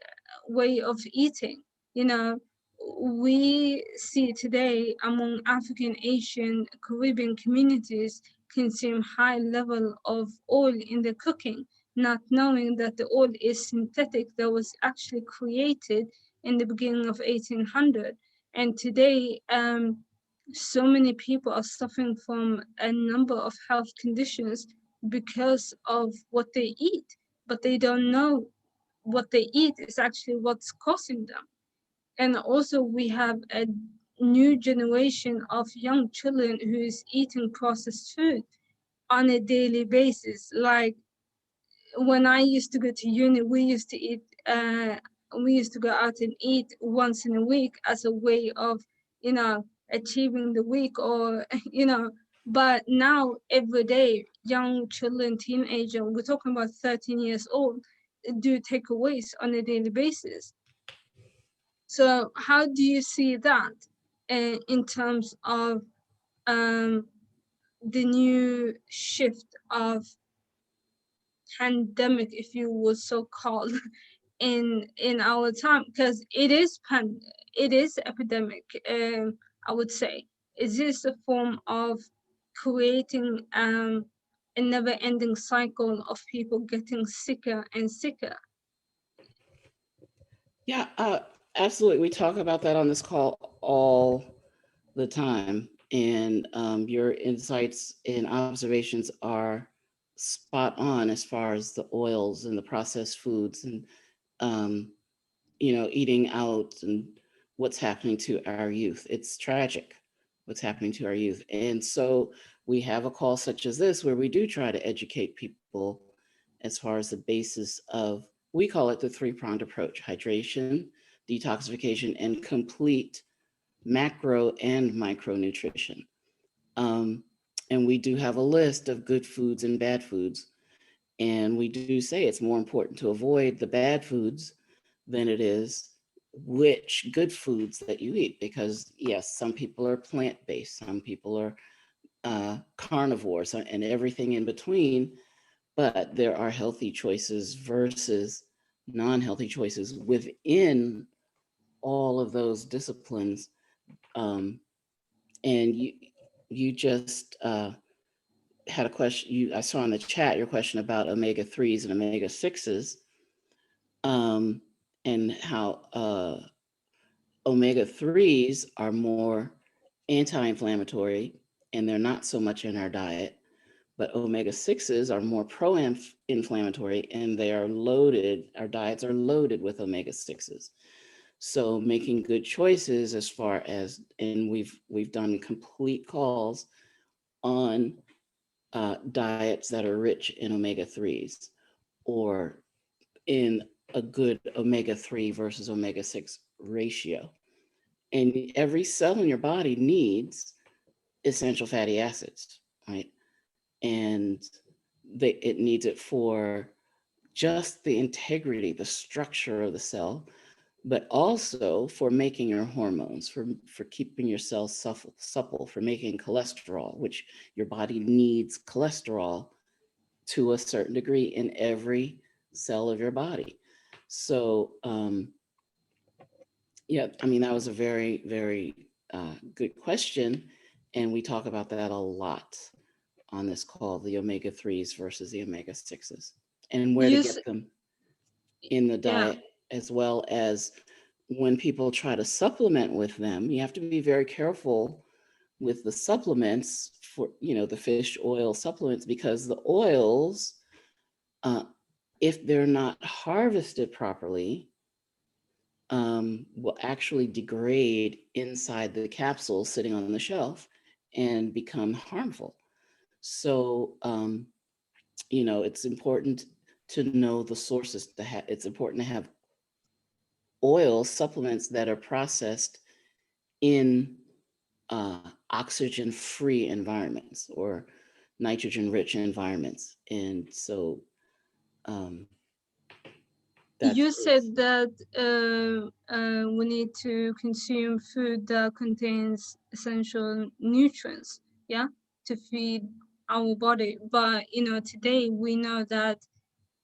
way of eating. We see today among African, Asian, Caribbean communities consume high level of oil in their cooking, not knowing that the oil is synthetic, that was actually created in the beginning of 1800. And today, so many people are suffering from a number of health conditions because of what they eat, but they don't know what they eat is actually what's causing them. And also we have a new generation of young children who is eating processed food on a daily basis. Like when I used to go to uni, we used to go out and eat once in a week as a way of, achieving the week, or, but now every day, young children, teenager, we're talking about 13 years old, do takeaways on a daily basis. So how do you see that in terms of the new shift of pandemic, if you would so call, in our time? Because it is epidemic. I would say is this a form of creating a never-ending cycle of people getting sicker and sicker? Yeah, absolutely. We talk about that on this call all the time. And your insights and observations are spot on as far as the oils and the processed foods and, eating out and what's happening to our youth. It's tragic what's happening to our youth. And so we have a call such as this where we do try to educate people as far as the basis of, we call it the three-pronged approach: hydration, detoxification, and complete macro and micronutrition. Um, and we do have a list of good foods and bad foods. And we do say it's more important to avoid the bad foods than it is which good foods that you eat. Because yes, some people are plant-based, some people are carnivores, and everything in between. But there are healthy choices versus non-healthy choices within all of those disciplines. Um, and you just had a question. I saw in the chat your question about omega-3s and omega-6s, and how omega-3s are more anti-inflammatory, and they're not so much in our diet. But omega-6s are more pro-inflammatory, and they are loaded, our diets are loaded with omega-6s. So making good choices as far as, and we've done complete calls on diets that are rich in omega-3s, or in a good omega-3 versus omega-6 ratio. And every cell in your body needs essential fatty acids, right? And it needs it for just the integrity, the structure of the cell, but also for making your hormones, for keeping your cells supple, for making cholesterol, which your body needs cholesterol to a certain degree in every cell of your body. So, yeah, I mean, that was a very, very good question. And we talk about that a lot on this call, the omega-3s versus the omega-6s, and where to get them in the diet, as well as when people try to supplement with them. You have to be very careful with the supplements, for, the fish oil supplements, because the oils, if they're not harvested properly, will actually degrade inside the capsule sitting on the shelf and become harmful. So, it's important to know the sources. It's important to have oil supplements that are processed in oxygen-free environments or nitrogen-rich environments. And so you said that we need to consume food that contains essential nutrients, to feed our body. But today we know that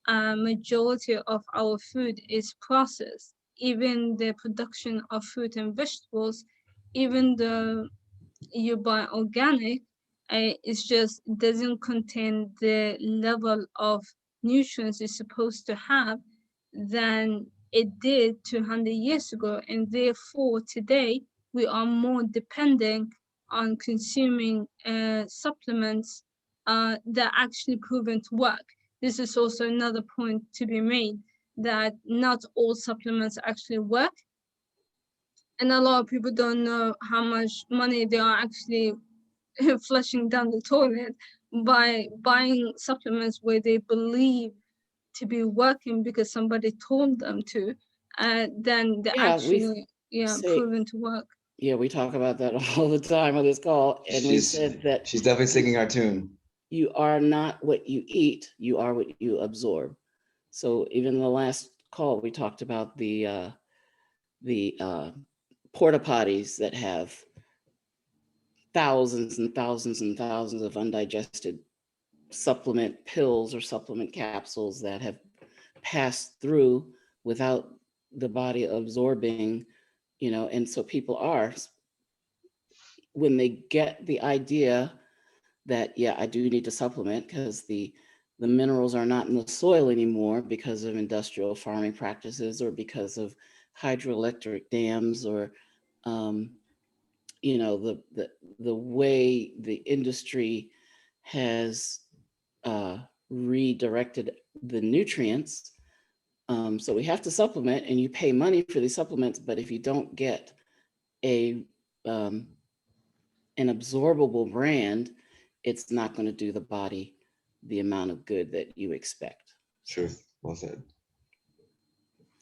majority of our food is processed. Even the production of fruit and vegetables, even the you buy organic, it's just doesn't contain the level of nutrients it's supposed to have than it did 200 years ago. And therefore today we are more dependent on consuming supplements that actually proven to work. This is also another point to be made, that not all supplements actually work. And a lot of people don't know how much money they are actually flushing down the toilet by buying supplements where they believe to be working because somebody told them to, then they actually proven to work. Yeah, we talk about that all the time on this call, and we said that she's definitely singing our tune. You are not what you eat, you are what you absorb. So even in the last call, we talked about the porta potties that have thousands and thousands and thousands of undigested supplement pills or supplement capsules that have passed through without the body absorbing, and so people are, when they get the idea that, yeah, I do need to supplement because the minerals are not in the soil anymore because of industrial farming practices or because of hydroelectric dams, or the way the industry has redirected the nutrients. So we have to supplement, and you pay money for these supplements, but if you don't get a an absorbable brand, it's not going to do the body the amount of good that you expect. Truth. Well said.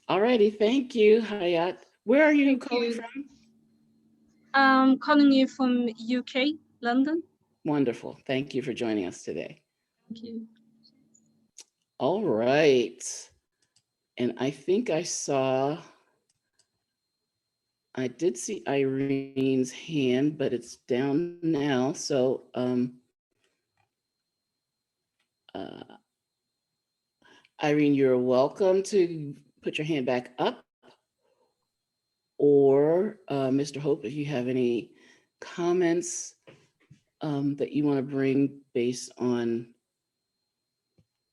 All righty, thank you, Hayat. Where are you Thank calling you. from? Calling you from UK, London. Wonderful. Thank you for joining us today. Thank you. All right. And I think I did see Irene's hand, but it's down now. So Irene, you're welcome to put your hand back up. Or Mr. Hope, if you have any comments that you want to bring based on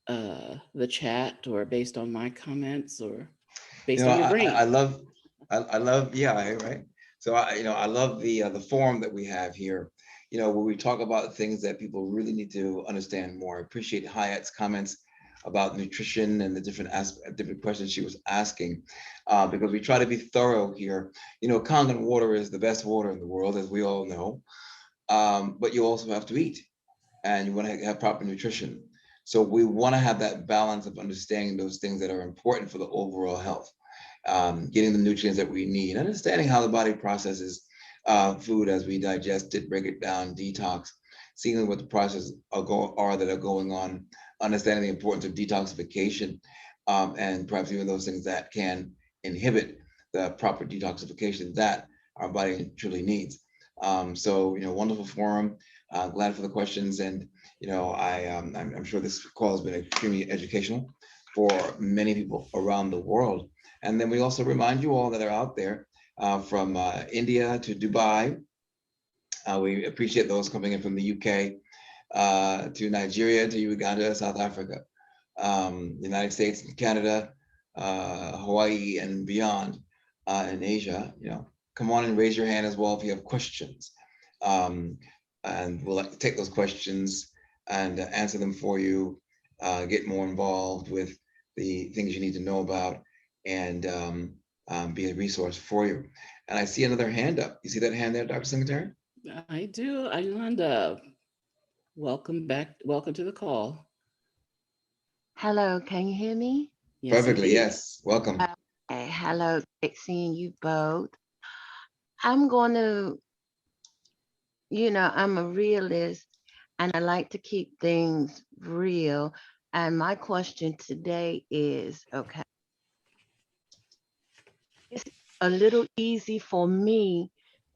the chat or based on my comments or based on your brain. I love, yeah, right. So I love the forum that we have here, where we talk about things that people really need to understand more. I appreciate Hayat's comments about nutrition and the different questions she was asking, because we try to be thorough here. Kangen water is the best water in the world, as we all know, but you also have to eat, and you want to have proper nutrition. So we want to have that balance of understanding those things that are important for the overall health, getting the nutrients that we need, understanding how the body processes food as we digest it, break it down, detox, seeing what the processes are that are going on, understanding the importance of detoxification, and perhaps even those things that can inhibit the proper detoxification that our body truly needs. So, wonderful forum. Glad for the questions, and I'm sure this call has been extremely educational for many people around the world. And then we also remind you all that are out there, from India to Dubai. We appreciate those coming in from the UK, to Nigeria, to Uganda, South Africa, United States and Canada, Hawaii and beyond, in Asia. Come on and raise your hand as well if you have questions. And we'll like to take those questions and answer them for you, get more involved with the things you need to know about, and be a resource for you. And I see another hand up. You see that hand there, Dr. Secretary? I do. Ayanda, welcome back. Welcome to the call. Hello, can you hear me? Yes, Perfectly, indeed. yes. Welcome. Hello, great seeing you both. I'm going to, I'm a realist and I like to keep things real. And my question today is, okay, it's a little easy for me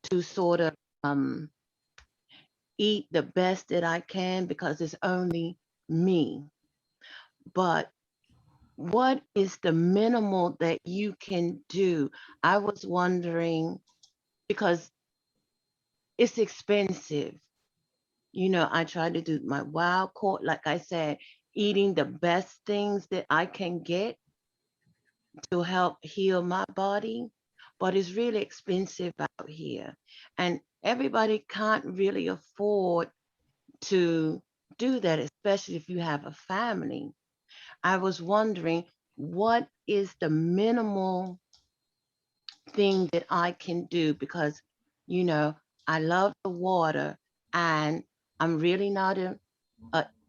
to sort of eat the best that I can because it's only me. But what is the minimal that you can do? I was wondering, because it's expensive. I try to do my wild caught, like I said, eating the best things that I can get to help heal my body, but it's really expensive out here. And everybody can't really afford to do that, especially if you have a family. I was wondering, what is the minimal thing that I can do? Because, I love the water and I'm really not a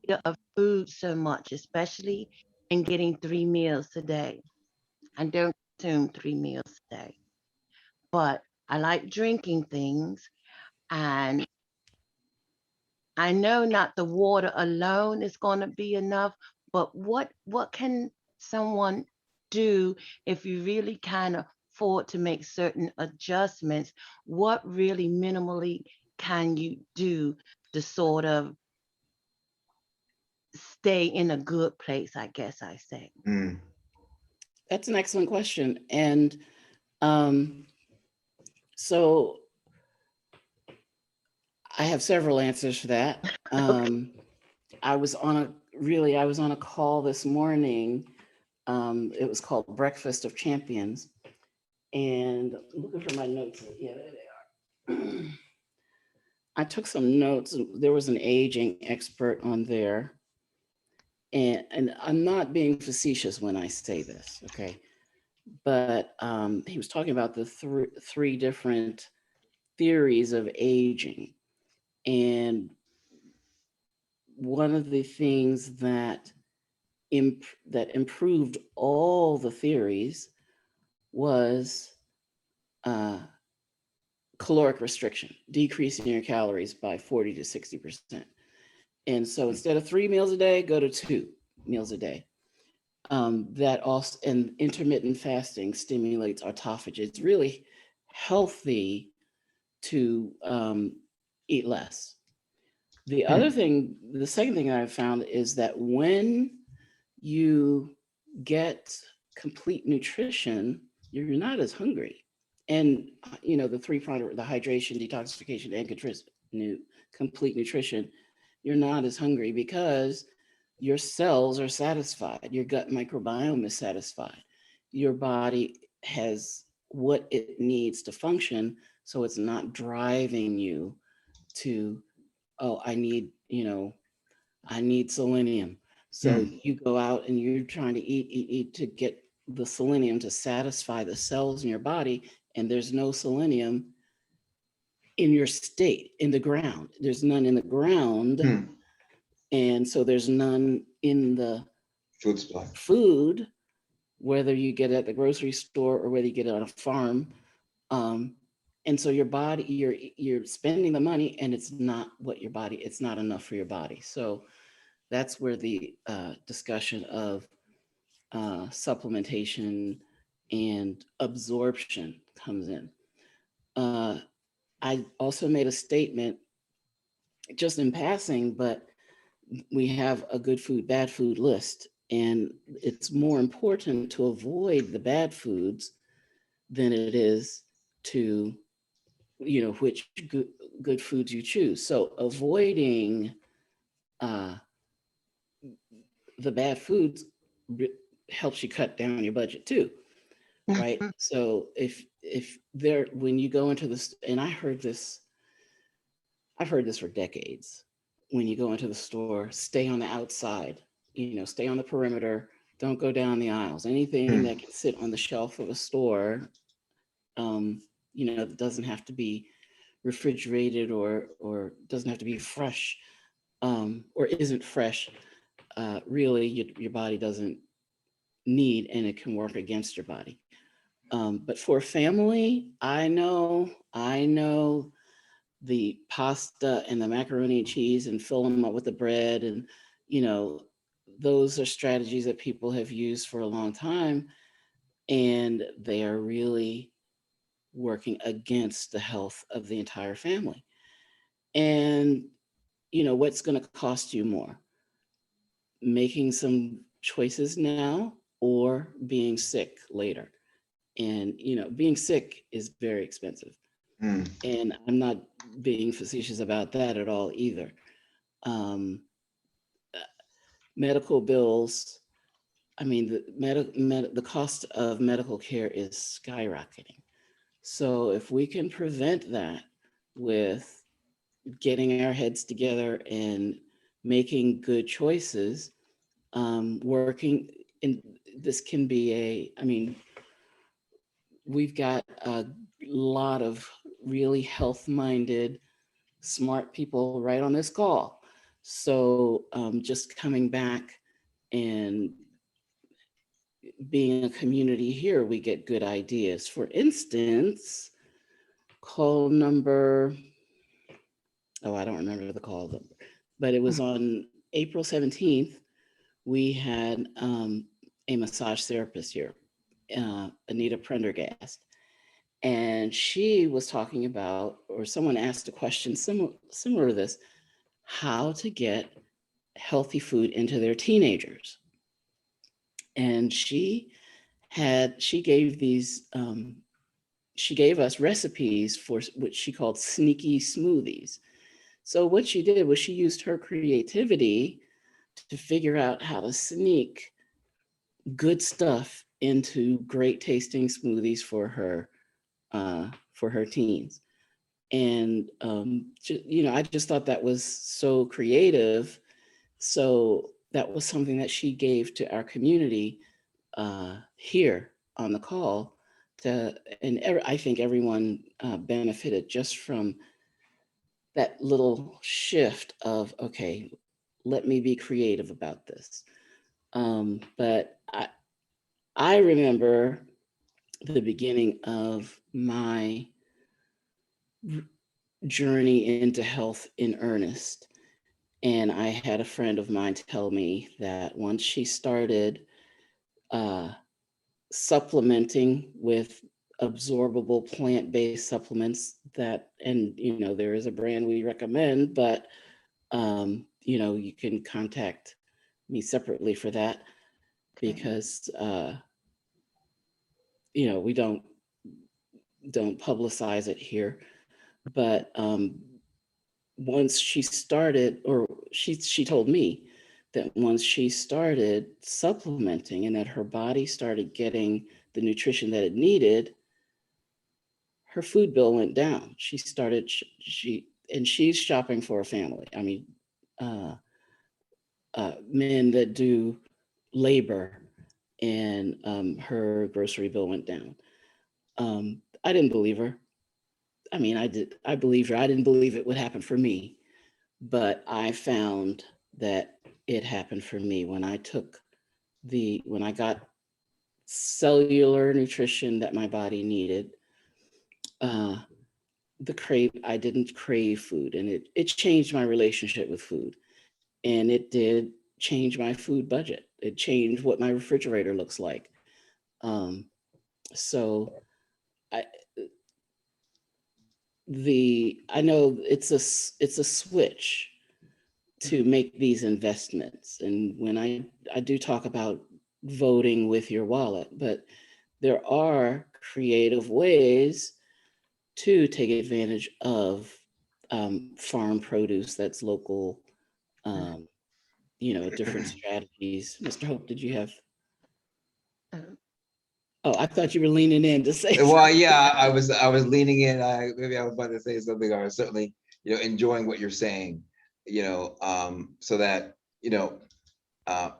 eater of food so much, especially in getting 3 meals a day. I don't consume 3 meals a day, but I like drinking things, and I know not the water alone is going to be enough, but what can someone do if you really kind of afford to make certain adjustments? What really minimally can you do to sort of stay in a good place, I guess I say? Mm. That's an excellent question. And so I have several answers for that. I was on a call this morning. It was called Breakfast of Champions. And I'm looking for my notes. Yeah, there they are. I took some notes. There was an aging expert on there. And I'm not being facetious when I say this, okay? But he was talking about the three different theories of aging. And one of the things that improved all the theories was caloric restriction, decreasing your calories by 40 to 60%. And so instead of 3 meals a day, go to 2 meals a day. That also, and intermittent fasting stimulates autophagy. It's really healthy to eat less. The other thing, the second thing I've found is that when you get complete nutrition, you're not as hungry. And, the three-pronged, the hydration, detoxification, and complete nutrition, you're not as hungry because your cells are satisfied. Your gut microbiome is satisfied. Your body has what it needs to function, so it's not driving you to, oh, I need selenium. So you go out and you're trying to eat to get the selenium to satisfy the cells in your body, and there's no selenium in your state, in the ground. There's none in the ground. And so there's none in the food supply. Food, whether you get it at the grocery store or whether you get it on a farm. And so your body, you're spending the money and it's not it's not enough for your body. So that's where the discussion of supplementation and absorption comes in. I also made a statement just in passing, but we have a good food, bad food list. And it's more important to avoid the bad foods than it is to, which good foods you choose. So avoiding the bad foods helps you cut down your budget too, right? So when you go into this, and I've heard this for decades. When you go into the store, stay on the outside, stay on the perimeter, don't go down the aisles. Anything that can sit on the shelf of a store, it doesn't have to be refrigerated or doesn't have to be fresh, or isn't fresh, really your body doesn't need, and it can work against your body. But for a family, I know the pasta and the macaroni and cheese and fill them up with the bread. And, those are strategies that people have used for a long time. And they are really working against the health of the entire family. And, what's going to cost you more? Making some choices now or being sick later. And, being sick is very expensive. And I'm not being facetious about that at all either. Medical bills, the cost of medical care is skyrocketing. So if we can prevent that with getting our heads together and making good choices, working in this can be we've got a lot of really health-minded, smart people right on this call. So just coming back and being a community here, we get good ideas. For instance, call number, I don't remember the call number, but it was on April 17th. We had a massage therapist here, Anita Prendergast. And she was talking about, or someone asked a question similar to this, how to get healthy food into their teenagers. And she gave us recipes for what she called sneaky smoothies. So what she did was she used her creativity to figure out how to sneak good stuff into great tasting smoothies for her teens. And I just thought that was so creative. So that was something that she gave to our community here on the call I think everyone benefited just from that little shift of, okay, let me be creative about this. But I remember the beginning of my journey into health in earnest. And I had a friend of mine tell me that once she started supplementing with absorbable plant-based supplements that, and there is a brand we recommend, but you can contact me separately for that, because we don't publicize it here. But once she started, or she told me that once she started supplementing and that her body started getting the nutrition that it needed, her food bill went down. She started, she's shopping for a family. I mean, men that do labor, and her grocery bill went down. I didn't believe her. I mean, I believed her. I didn't believe it would happen for me, but I found that it happened for me when I got cellular nutrition that my body needed. I didn't crave food, and it changed my relationship with food, and it did change my food budget. It changed what my refrigerator looks like. So I I know it's a switch to make these investments. And when I do talk about voting with your wallet, but there are creative ways to take advantage of farm produce that's local, different strategies. Mr. Hope, did you have? Um, Oh, I thought you were leaning in to say Well, something. yeah, I was leaning in. Maybe I was about to say something. I was certainly, enjoying what you're saying. So that I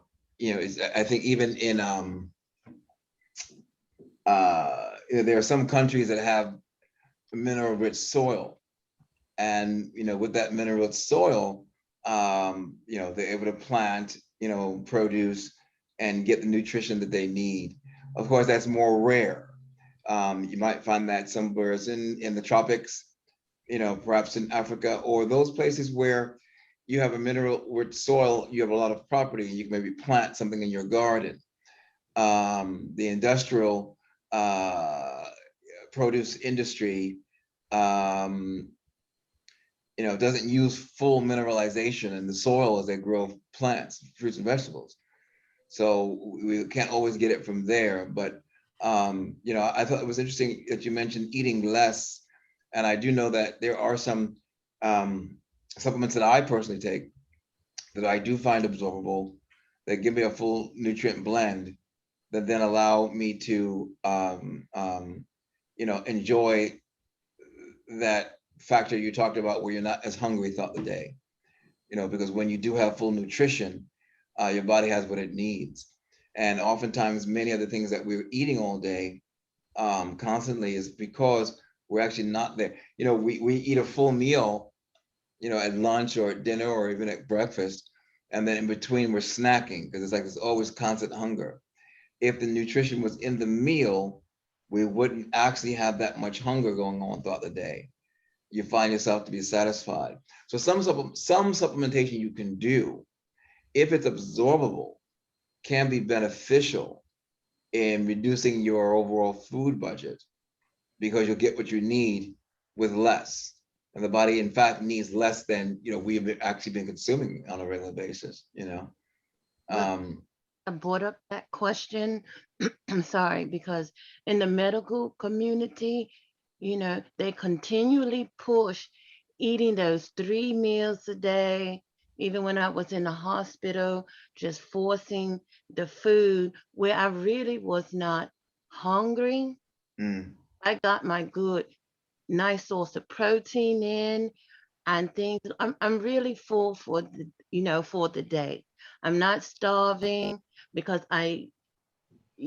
think even in there are some countries that have mineral rich soil, and with that mineral rich soil, they're able to plant produce and get the nutrition that they need. Of course, that's more rare. You might find that somewhere in the tropics, perhaps in Africa, or those places where you have a mineral rich soil, you have a lot of property, and you can maybe plant something in your garden. The industrial produce industry, doesn't use full mineralization in the soil as they grow plants, fruits and vegetables. So we can't always get it from there. But, I thought it was interesting that you mentioned eating less. And I do know that there are some supplements that I personally take that I do find absorbable, that give me a full nutrient blend, that then allow me to, enjoy that factor you talked about, where you're not as hungry throughout the day. Because when you do have full nutrition, your body has what it needs. And oftentimes, many of the things that we're eating all day constantly is because we're actually not there. We eat a full meal, at lunch or at dinner or even at breakfast. And then in between, we're snacking, because it's like there's always constant hunger. If the nutrition was in the meal, we wouldn't actually have that much hunger going on throughout the day. You find yourself to be satisfied. So some supplementation you can do, if it's absorbable, can be beneficial in reducing your overall food budget, because you'll get what you need with less. And the body, in fact, needs less than we've actually been consuming on a regular basis. I brought up that question. I'm sorry, because in the medical community, they continually push eating those 3 meals a day. Even when I was in the hospital, just forcing the food where I really was not hungry. Mm. I got my good, nice source of protein in and things. I'm really full for the day. I'm not starving, because I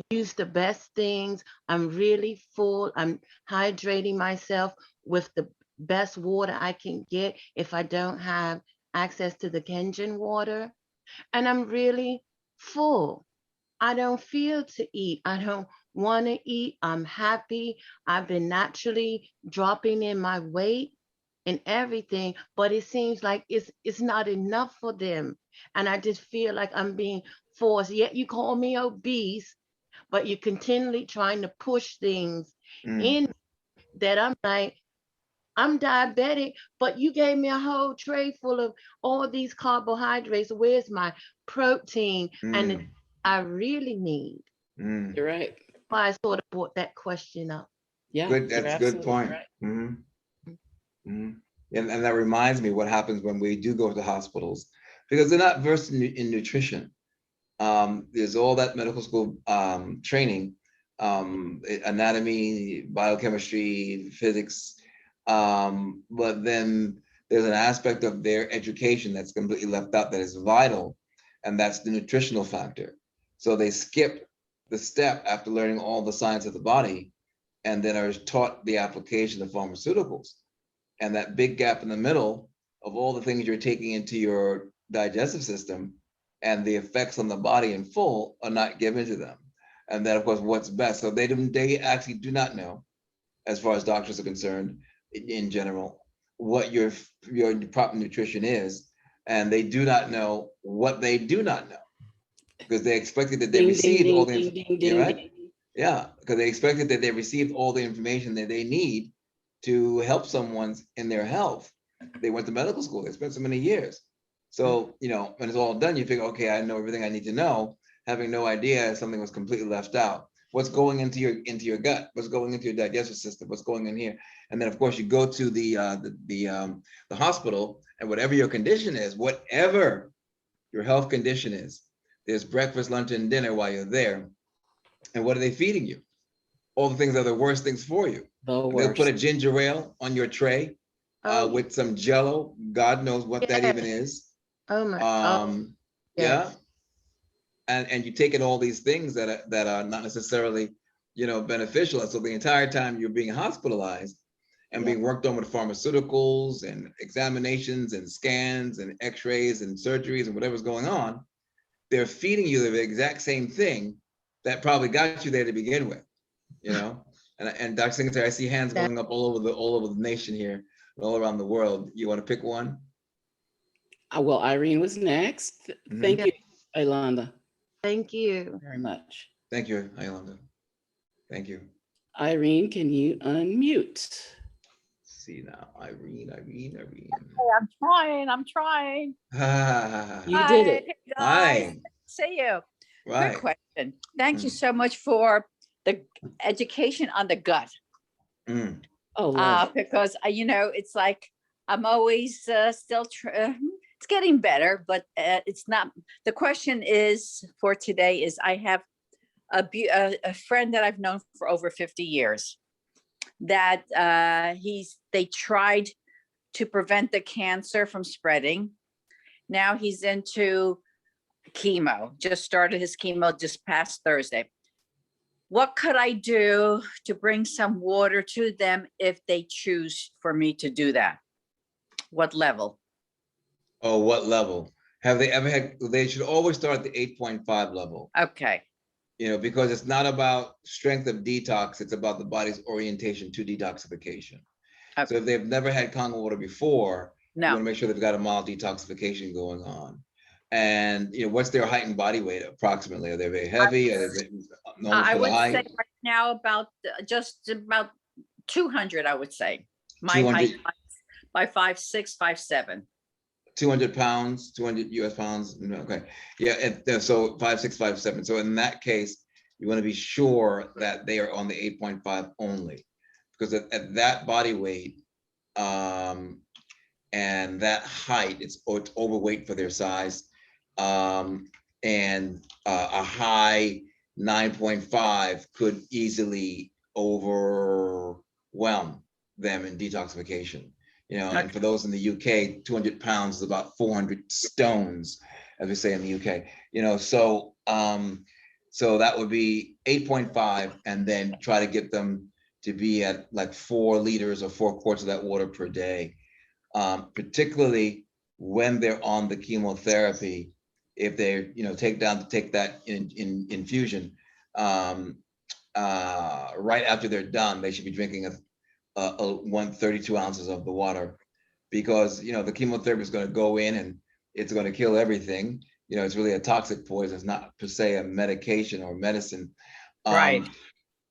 use the best things. I'm really full. I'm hydrating myself with the best water I can get if I don't have access to the Kangen water. And I'm really full. I don't feel to eat. I don't want to eat. I'm happy. I've been naturally dropping in my weight and everything, but it seems like it's not enough for them. And I just feel like I'm being forced. Yet you call me obese, but you're continually trying to push things in that I'm like, I'm diabetic, but you gave me a whole tray full of all these carbohydrates. Where's my protein and the I really need? You're right. Why I sort of brought that question up. Yeah, Good, you're that's a good absolutely point. right. And that reminds me what happens when we do go to hospitals, because they're not versed in nutrition. There's all that medical school training, anatomy, biochemistry, physics, but then there's an aspect of their education that's completely left out that is vital, and that's the nutritional factor. So they skip the step after learning all the science of the body, and then are taught the application of pharmaceuticals. And that big gap in the middle of all the things you're taking into your digestive system and the effects on the body in full are not given to them. And then, of course, what's best. So they actually do not know, as far as doctors are concerned, in general, what your proper nutrition is. And they do not know what they do not know, because they expected that they received all the information, right? Yeah, because they expected that they received all the information that they need to help someone in their health. They went to medical school, they spent so many years. So, when it's all done, you figure, okay, I know everything I need to know, having no idea something was completely left out. What's going into your gut? What's going into your digestive system? What's going in here? And then, of course, you go to the hospital, and whatever your condition is, whatever your health condition is, there's breakfast, lunch, and dinner while you're there. And what are they feeding you? All the things that are the worst things for you. They'll put a ginger ale on your tray with some Jello. God knows what that even is. Oh my! Yeah. And you take in all these things that are not necessarily, beneficial. And so the entire time you're being hospitalized and being worked on with pharmaceuticals and examinations and scans and X-rays and surgeries and whatever's going on, they're feeding you the exact same thing that probably got you there to begin with, And Dr. Singletary, I see hands going up all over the nation here, all around the world. You want to pick one? Well, Irene was next. Thank you, Ayolanda. Thank you very much. Thank you, Ayolanda. Thank you. Irene, can you unmute? See now, Irene. Hey, I'm trying. You did it. Guys. Hi. See you. Right. Good question. Thank you so much for the education on the gut. Because it's like I'm always still it's getting better, but it's not. The question is for today is I have a friend that I've known for over 50 years that they tried to prevent the cancer from spreading. Now he's into chemo, just started his chemo just past Thursday. What could I do to bring some water to them if they choose for me to do that? What level? Oh, what level? Have they ever had, they should always start at the 8.5 level. Okay. Because it's not about strength of detox, it's about the body's orientation to detoxification. Okay. So if they've never had Kangen water before, you want to make sure they've got a mild detoxification going on. And what's their height and body weight approximately? Are they very heavy? I would say right now about just about 200. I would say my height by 5'6", 5'7". 200 pounds, 200 US pounds. Okay, yeah. So 5'6", 5'7". So in that case, you want to be sure that they are on the 8.5 only, because at that body weight and that height, it's overweight for their size. And a high 9.5 could easily overwhelm them in detoxification. And for those in the UK, 200 pounds is about 400 stones, as we say in the UK. So So that would be 8.5, and then try to get them to be at like 4 liters or 4 quarts of that water per day, particularly when they're on the chemotherapy. If they, take that in infusion, right after they're done, they should be drinking a 132 ounces of the water, because the chemotherapy is going to go in and it's going to kill everything. It's really a toxic poison. It's not per se a medication or medicine. Right.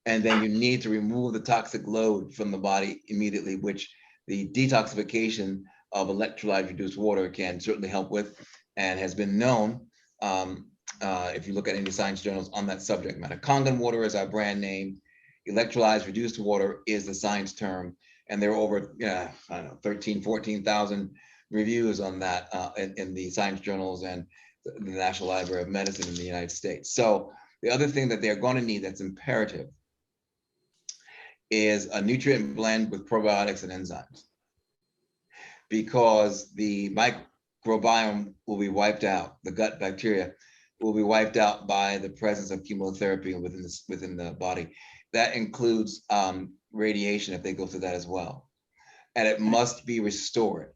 And then you need to remove the toxic load from the body immediately, which the detoxification of electrolyte reduced water can certainly help with, and has been known, if you look at any science journals on that subject matter. Kangen water is our brand name. Electrolyzed reduced water is the science term. And there are over, 13, 14,000 reviews on that in the science journals and the National Library of Medicine in the United States. So the other thing that they're going to need that's imperative is a nutrient blend with probiotics and enzymes, because the microbiome will be wiped out. The gut bacteria will be wiped out by the presence of chemotherapy within the body. That includes radiation if they go through that as well. And it must be restored.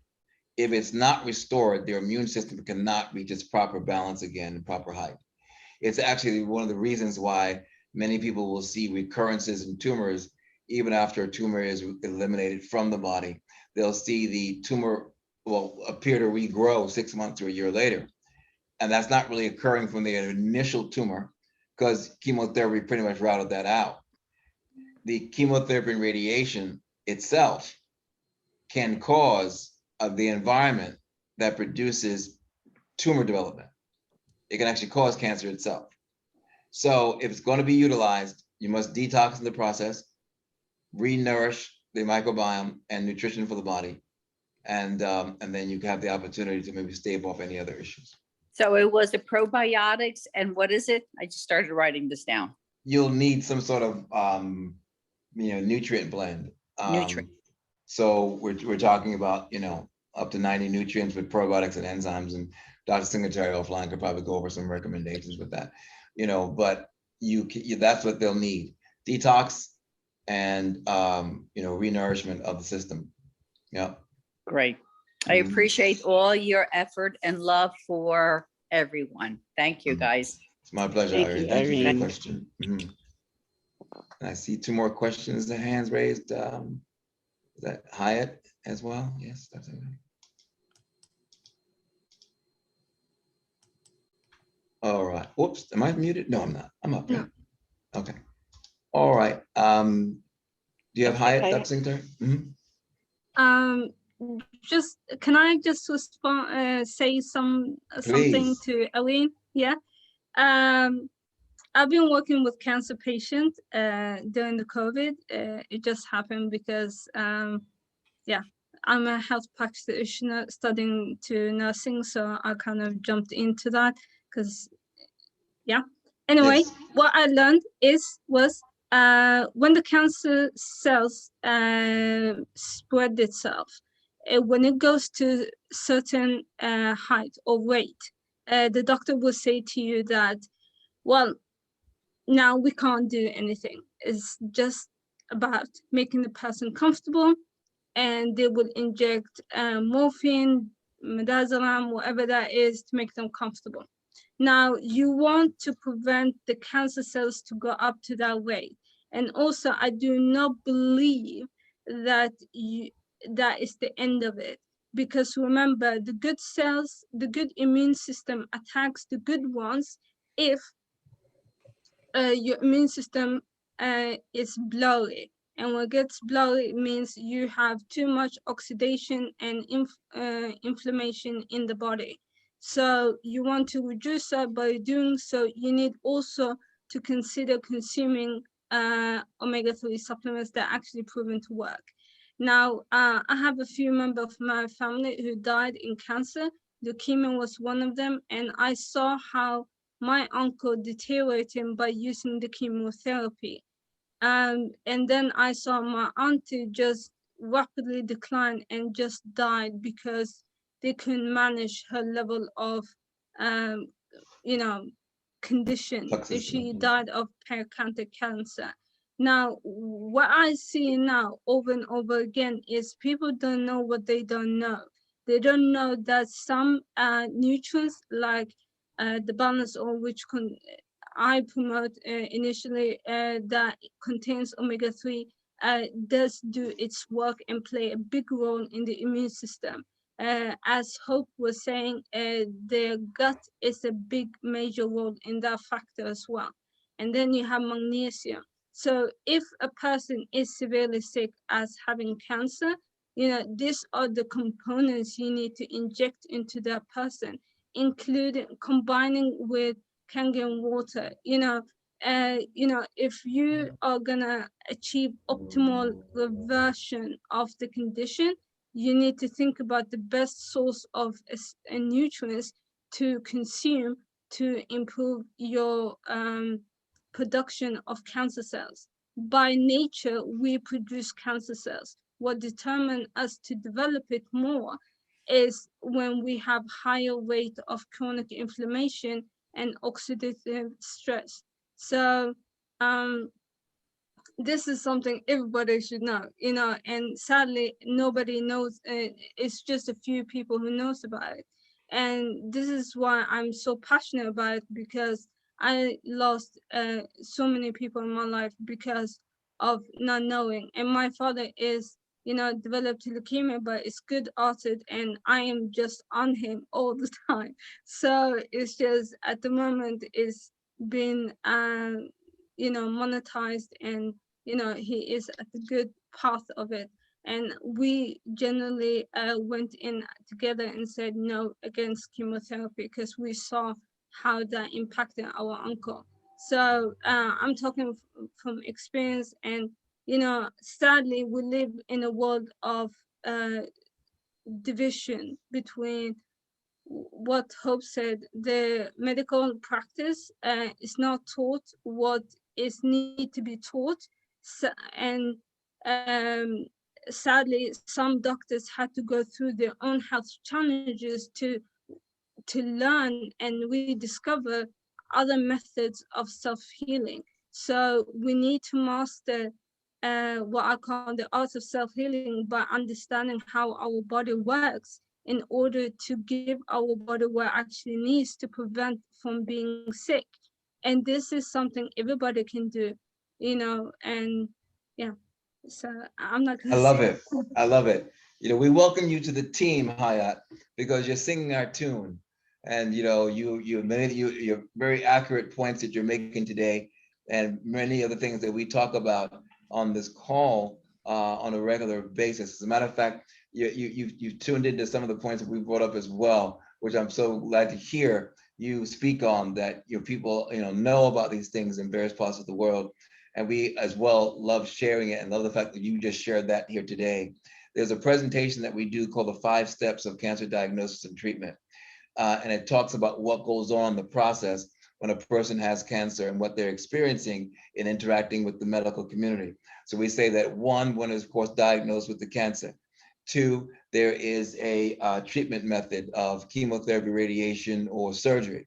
If it's not restored, their immune system cannot reach its proper balance again and proper height. It's actually one of the reasons why many people will see recurrences in tumors even after a tumor is eliminated from the body. They'll see the tumor will appear to regrow 6 months or a year later. And that's not really occurring from the initial tumor, because chemotherapy pretty much routed that out. The chemotherapy and radiation itself can cause the environment that produces tumor development. It can actually cause cancer itself. So if it's going to be utilized, you must detox in the process, re-nourish the microbiome and nutrition for the body, and then you have the opportunity to maybe stave off any other issues. So it was the probiotics, and what is it? I just started writing this down. You'll need some sort of nutrient blend. Nutrient. So we're talking about up to 90 nutrients with probiotics and enzymes, and Dr. Singletary offline could probably go over some recommendations with that. But that's what they'll need: detox and re-nourishment of the system. Yeah. Great. I appreciate all your effort and love for everyone. Thank you, guys. It's my pleasure, Thank Irene. you, Thank you for the Irene. question. And I see 2 more questions, the hands raised. Is that Hyatt as well? Yes, that's it. All right. Whoops, am I muted? No, I'm not. I'm up there. No. Okay. All right. Do you have Hyatt, Okay. Dr. Singletary? Just can I just respond, say something Please. to Eileen? Yeah. I've been working with cancer patients during the COVID. It just happened because I'm a health practitioner studying to nursing, so I kind of jumped into that because anyway, Yes. what I learned was when the cancer cells spread itself, when it goes to certain height or weight, the doctor will say to you that, well, now we can't do anything. It's just about making the person comfortable, and they will inject morphine, midazolam, whatever that is, to make them comfortable. Now, you want to prevent the cancer cells to go up to that weight. And also, I do not believe that that is the end of it. Because remember, the good cells, the good immune system attacks the good ones if your immune system is bloated. And what gets bloated means you have too much oxidation and inflammation in the body. So you want to reduce that. By doing so, you need also to consider consuming omega-3 supplements that are actually proven to work. Now, I have a few members of my family who died in cancer. Leukemia was one of them, and I saw how my uncle deteriorated by using the chemotherapy. And then I saw my auntie just rapidly decline and just died because they couldn't manage her level of, condition. Toxicity. She died of pancreatic cancer. Now, what I see now over and over again is people don't know what they don't know. They don't know that some nutrients like the balance oil, which I promote initially, that contains omega-3, does do its work and play a big role in the immune system. As Hope was saying, the gut is a big major role in that factor as well. And then you have magnesium. So if a person is severely sick as having cancer, these are the components you need to inject into that person, including combining with Kangen water. If you are gonna achieve optimal reversion of the condition, you need to think about the best source of nutrients to consume to improve your production of cancer cells. By nature, we produce cancer cells. What determines us to develop it more is when we have higher rate of chronic inflammation and oxidative stress. So this is something everybody should know, and sadly nobody knows. It's just a few people who knows about it, and this is why I'm so passionate about it, because I lost so many people in my life because of not knowing. And my father is, developed leukemia, but it's good hearted, and I am just on him all the time. So it's just at the moment it's been monetized, and he is at the good path of it. And we generally went in together and said no against chemotherapy because we saw how that impacted our uncle. So I'm talking from experience, and sadly we live in a world of division between what Hope said. The medical practice is not taught what is need to be taught, and sadly some doctors had to go through their own health challenges to learn and rediscover other methods of self-healing. So we need to master what I call the art of self-healing by understanding how our body works in order to give our body what it actually needs to prevent from being sick. And this is something everybody can do, and yeah. So I'm not I gonna love say it. I love it. We welcome you to the team, Hayat, because you're singing our tune. And you're very accurate points that you're making today, and many of the things that we talk about on this call on a regular basis. As a matter of fact, you've tuned into some of the points that we brought up as well, which I'm so glad to hear you speak on, that people know about these things in various parts of the world. And we as well love sharing it, and love the fact that you just shared that here today. There's a presentation that we do called the 5 Steps of Cancer Diagnosis and Treatment. And it talks about what goes on in the process when a person has cancer and what they're experiencing in interacting with the medical community. So we say that one is of course diagnosed with the cancer. 2, there is a treatment method of chemotherapy, radiation, or surgery.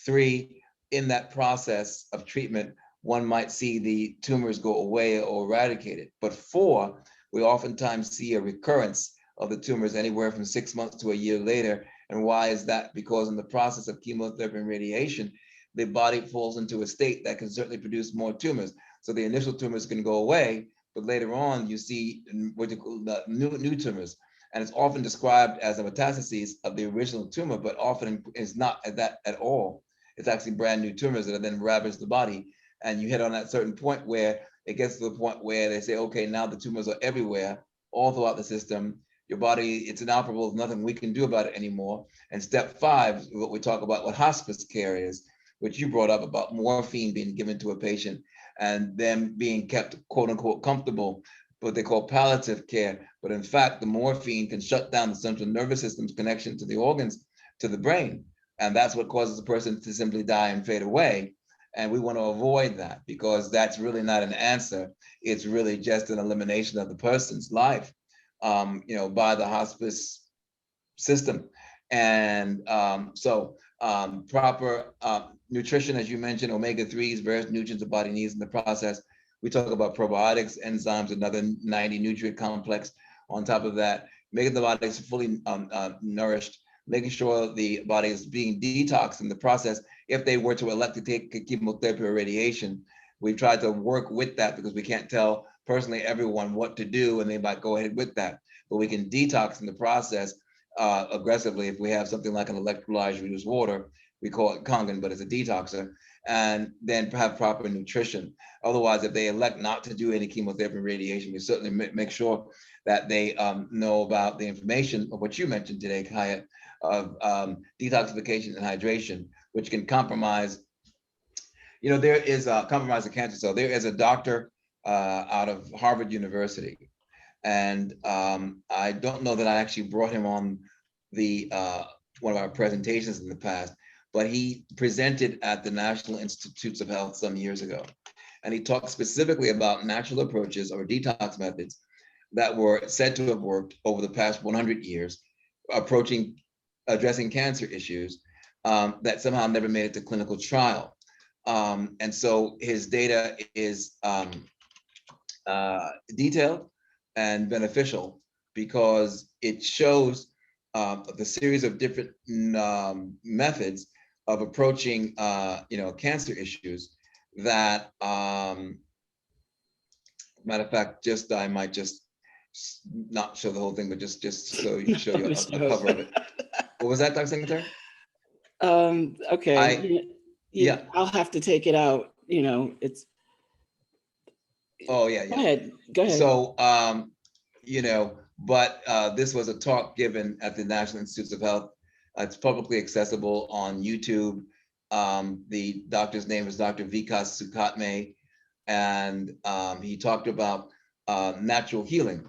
3, in that process of treatment, one might see the tumors go away or eradicated. But 4, we oftentimes see a recurrence of the tumors anywhere from 6 months to a year later. And why is that? Because in the process of chemotherapy and radiation, the body falls into a state that can certainly produce more tumors. So the initial tumors can go away, but later on you see what you call the new tumors. And it's often described as a metastasis of the original tumor, but often it's not that at all. It's actually brand new tumors that have then ravaged the body. And you hit on that certain point where it gets to the point where they say, okay, now the tumors are everywhere, all throughout the system. Your body, it's inoperable, there's nothing we can do about it anymore. And step 5, what we talk about, what hospice care is, which you brought up about morphine being given to a patient and them being kept, quote unquote, comfortable, what they call palliative care. But in fact, the morphine can shut down the central nervous system's connection to the organs, to the brain. And that's what causes a person to simply die and fade away. And we want to avoid that, because that's really not an answer. It's really just an elimination of the person's life, by the hospice system. And proper nutrition, as you mentioned, omega-3s, various nutrients the body needs in the process. We talk about probiotics, enzymes, another 90 nutrient complex on top of that, making the body fully nourished, making sure the body is being detoxed in the process. If they were to elect to take chemotherapy or radiation, we try to work with that because we can't tell personally everyone what to do, and they might go ahead with that. But we can detox in the process aggressively if we have something like an electrolyzed reduced water. We call it Kangen, but it's a detoxer, and then have proper nutrition. Otherwise, if they elect not to do any chemotherapy and radiation, we certainly make sure that they know about the information of what you mentioned today, Kaya, of detoxification and hydration, which can compromise. There is a compromise of cancer cell. There is a doctor out of Harvard University, and I don't know that I actually brought him on the one of our presentations in the past, but he presented at the National Institutes of Health some years ago. And he talked specifically about natural approaches or detox methods that were said to have worked over the past 100 years, addressing cancer issues that somehow never made it to clinical trial. And so his data is detailed and beneficial because it shows the series of different methods of approaching cancer issues that matter of fact, I might just not show the whole thing, but just so you show you a cover of it. What was that, Dr. Singletary? Okay. Yeah. I'll have to take it out. It's. Oh yeah. Go ahead. So but this was a talk given at the National Institutes of Health. It's publicly accessible on YouTube. The doctor's name is Dr. Vikas Sukhatme, and he talked about natural healing,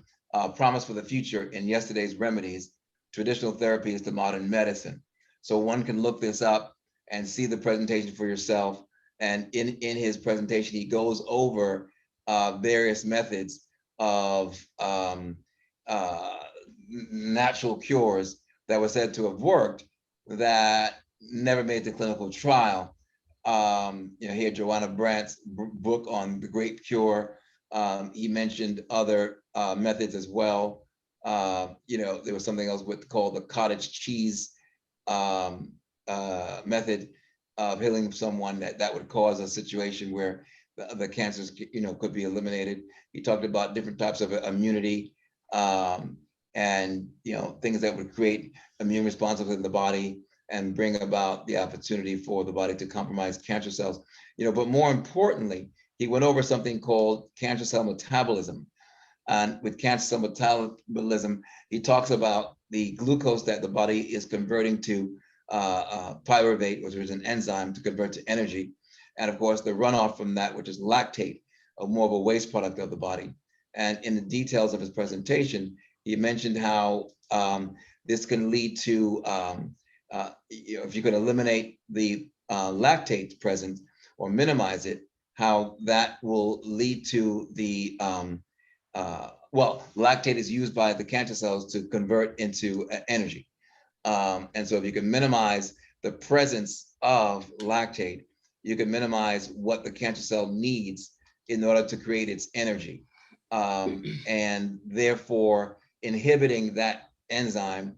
promise for the future in yesterday's remedies, traditional therapies to modern medicine. So one can look this up and see the presentation for yourself. And in his presentation, he goes over various methods of natural cures that were said to have worked that never made the clinical trial. Here, Joanna Brandt's book on the Great Cure. He mentioned other methods as well. There was something else called the cottage cheese method of healing someone that would cause a situation where the cancers could be eliminated. He talked about different types of immunity and things that would create immune responses in the body and bring about the opportunity for the body to compromise cancer cells. But more importantly, he went over something called cancer cell metabolism. And with cancer cell metabolism, he talks about the glucose that the body is converting to pyruvate, which is an enzyme to convert to energy. And of course, the runoff from that, which is lactate, more of a waste product of the body. And in the details of his presentation, he mentioned how this can lead to, if you could eliminate the lactate present or minimize it, how that will lead to the, lactate is used by the cancer cells to convert into energy. And so if you can minimize the presence of lactate, you can minimize what the cancer cell needs in order to create its energy. And therefore, inhibiting that enzyme,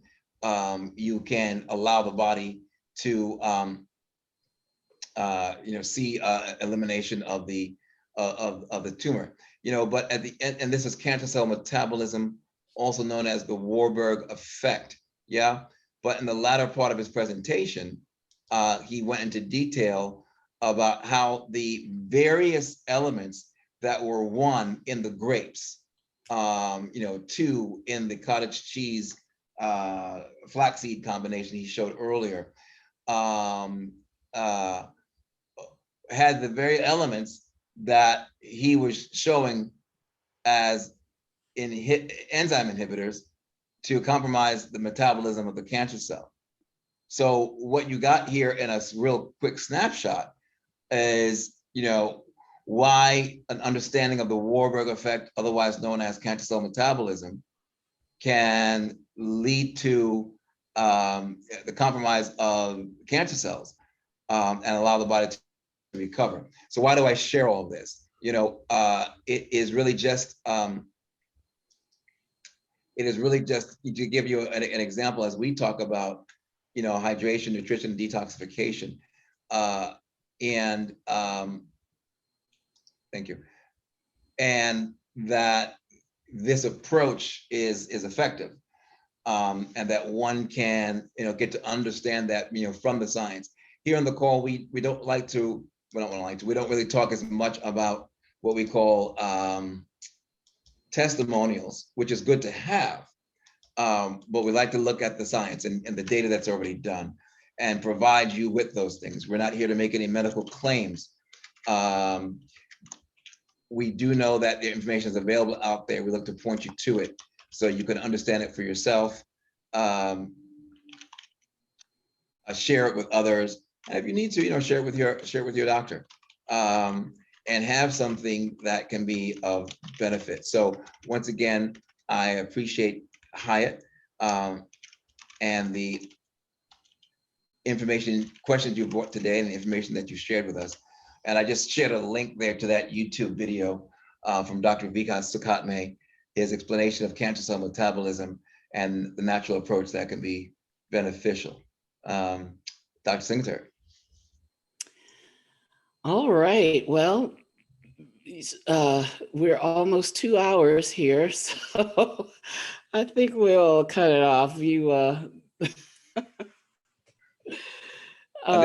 you can allow the body to see elimination of the tumor. But at the end, and this is cancer cell metabolism, also known as the Warburg effect. Yeah. But in the latter part of his presentation, he went into detail about how the various elements that were one in the grapes, two in the cottage cheese flaxseed combination he showed earlier, had the very elements that he was showing as enzyme inhibitors to compromise the metabolism of the cancer cell. So what you got here in a real quick snapshot is, why an understanding of the Warburg effect, otherwise known as cancer cell metabolism, can lead to the compromise of cancer cells. and allow the body to recover. So why do I share all this? It is really just to give you an example as we talk about, hydration, nutrition, detoxification, and thank you, and that this approach is effective, and that one can, get to understand that, from the science. Here on the call, we don't really talk as much about what we call testimonials, which is good to have, but we like to look at the science and the data that's already done and provide you with those things. We're not here to make any medical claims. We do know that the information is available out there. We look to point you to it so you can understand it for yourself, share it with others, and if you need to, share it with your doctor, and have something that can be of benefit. So once again, I appreciate Hyatt and the questions you brought today and the information that you shared with us. And I just shared a link there to that YouTube video from Dr. Vikas Sukhatme, his explanation of cancer cell metabolism and the natural approach that can be beneficial. Dr. Singletary. All right. Well, we're almost 2 hours here, so I think we'll cut it off. I think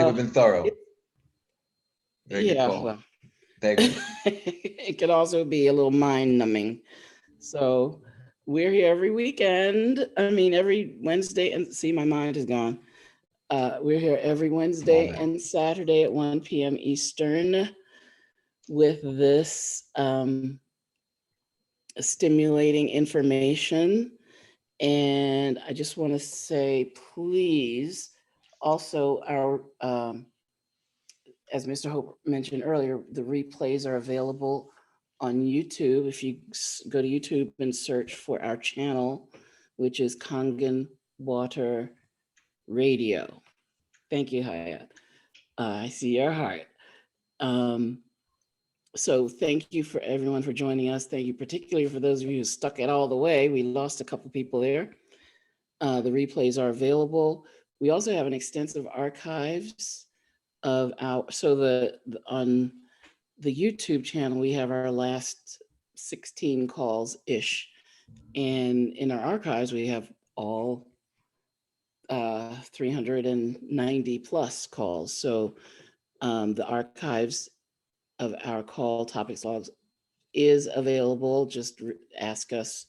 we've been thorough. Very yeah, good call. well, Thank you. it could also be a little mind numbing. So we're here every weekend. Every Wednesday, and see, my mind is gone. We're here every Wednesday and Saturday at 1 p.m. Eastern with this stimulating information. And I just want to say, please, also our, as Mr. Hope mentioned earlier, the replays are available on YouTube. If you go to YouTube and search for our channel, which is Kangen Water Radio. Thank you, Hyatt. I see your heart. So thank you for everyone for joining us. Thank you particularly for those of you who stuck it all the way. We lost a couple people there. The replays are available. We also have an extensive archives of on the YouTube channel, we have our last 16 calls-ish. And in our archives, we have all 390 plus calls. So the archives of our call topics logs is available. Just ask us,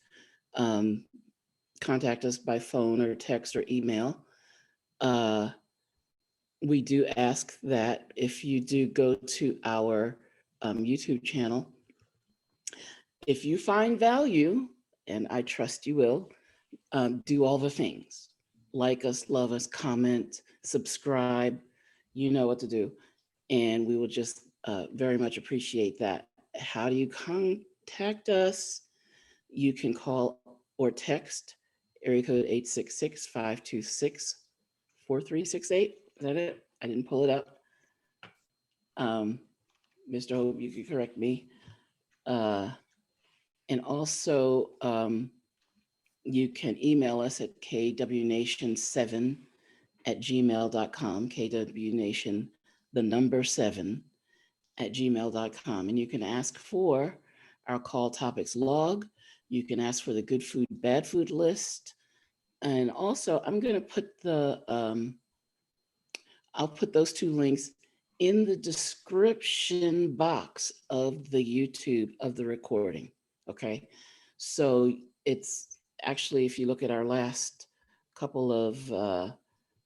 contact us by phone or text or email. We do ask that if you do go to our YouTube channel, if you find value, and I trust you will, do all the things. Like us, love us, comment, subscribe, you know what to do. And we will just very much appreciate that. How do you contact us? You can call or text area code 866-526-4368. Is that it? I didn't pull it up. Mr. Hope, you could correct me. And also, you can email us at kwnation7@gmail.com, kwnation, the number 7@gmail.com. And you can ask for our call topics log. You can ask for the good food, bad food list. And also, I'm going to put I'll put those two links in the description box of the YouTube of the recording. Okay. So it's actually, if you look at our last couple of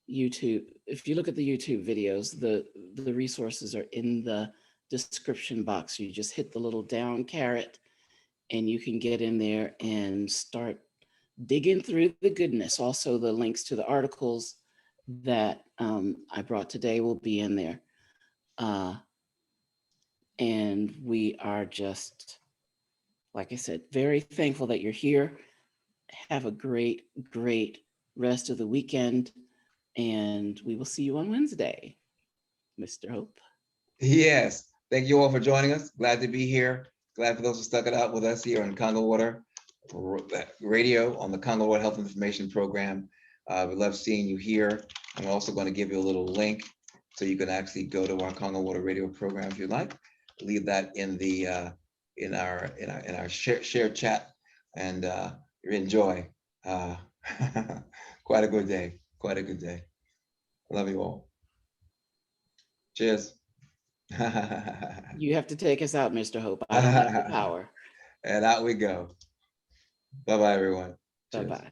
YouTube, if you look at the YouTube videos, the resources are in the description box. You just hit the little down caret and you can get in there and start digging through the goodness. Also, the links to the articles that I brought today will be in there. And we are just, like I said, very thankful that you're here. Have a great, great rest of the weekend, and we will see you on Wednesday. Mr. Hope. Yes. Thank you all for joining us. Glad to be here. Glad for those who stuck it out with us here on Kangen Water Radio on the Kangen Water Health Information Program. We love seeing you here. I'm also going to give you a little link so you can actually go to our Kangen Water Radio program if you'd like. Leave that in the in our share chat and enjoy. Quite a good day. Quite a good day. Love you all. Cheers. You have to take us out, Mr. Hope. I don't have the power. And out we go. Bye-bye, everyone. Cheers. Bye-bye.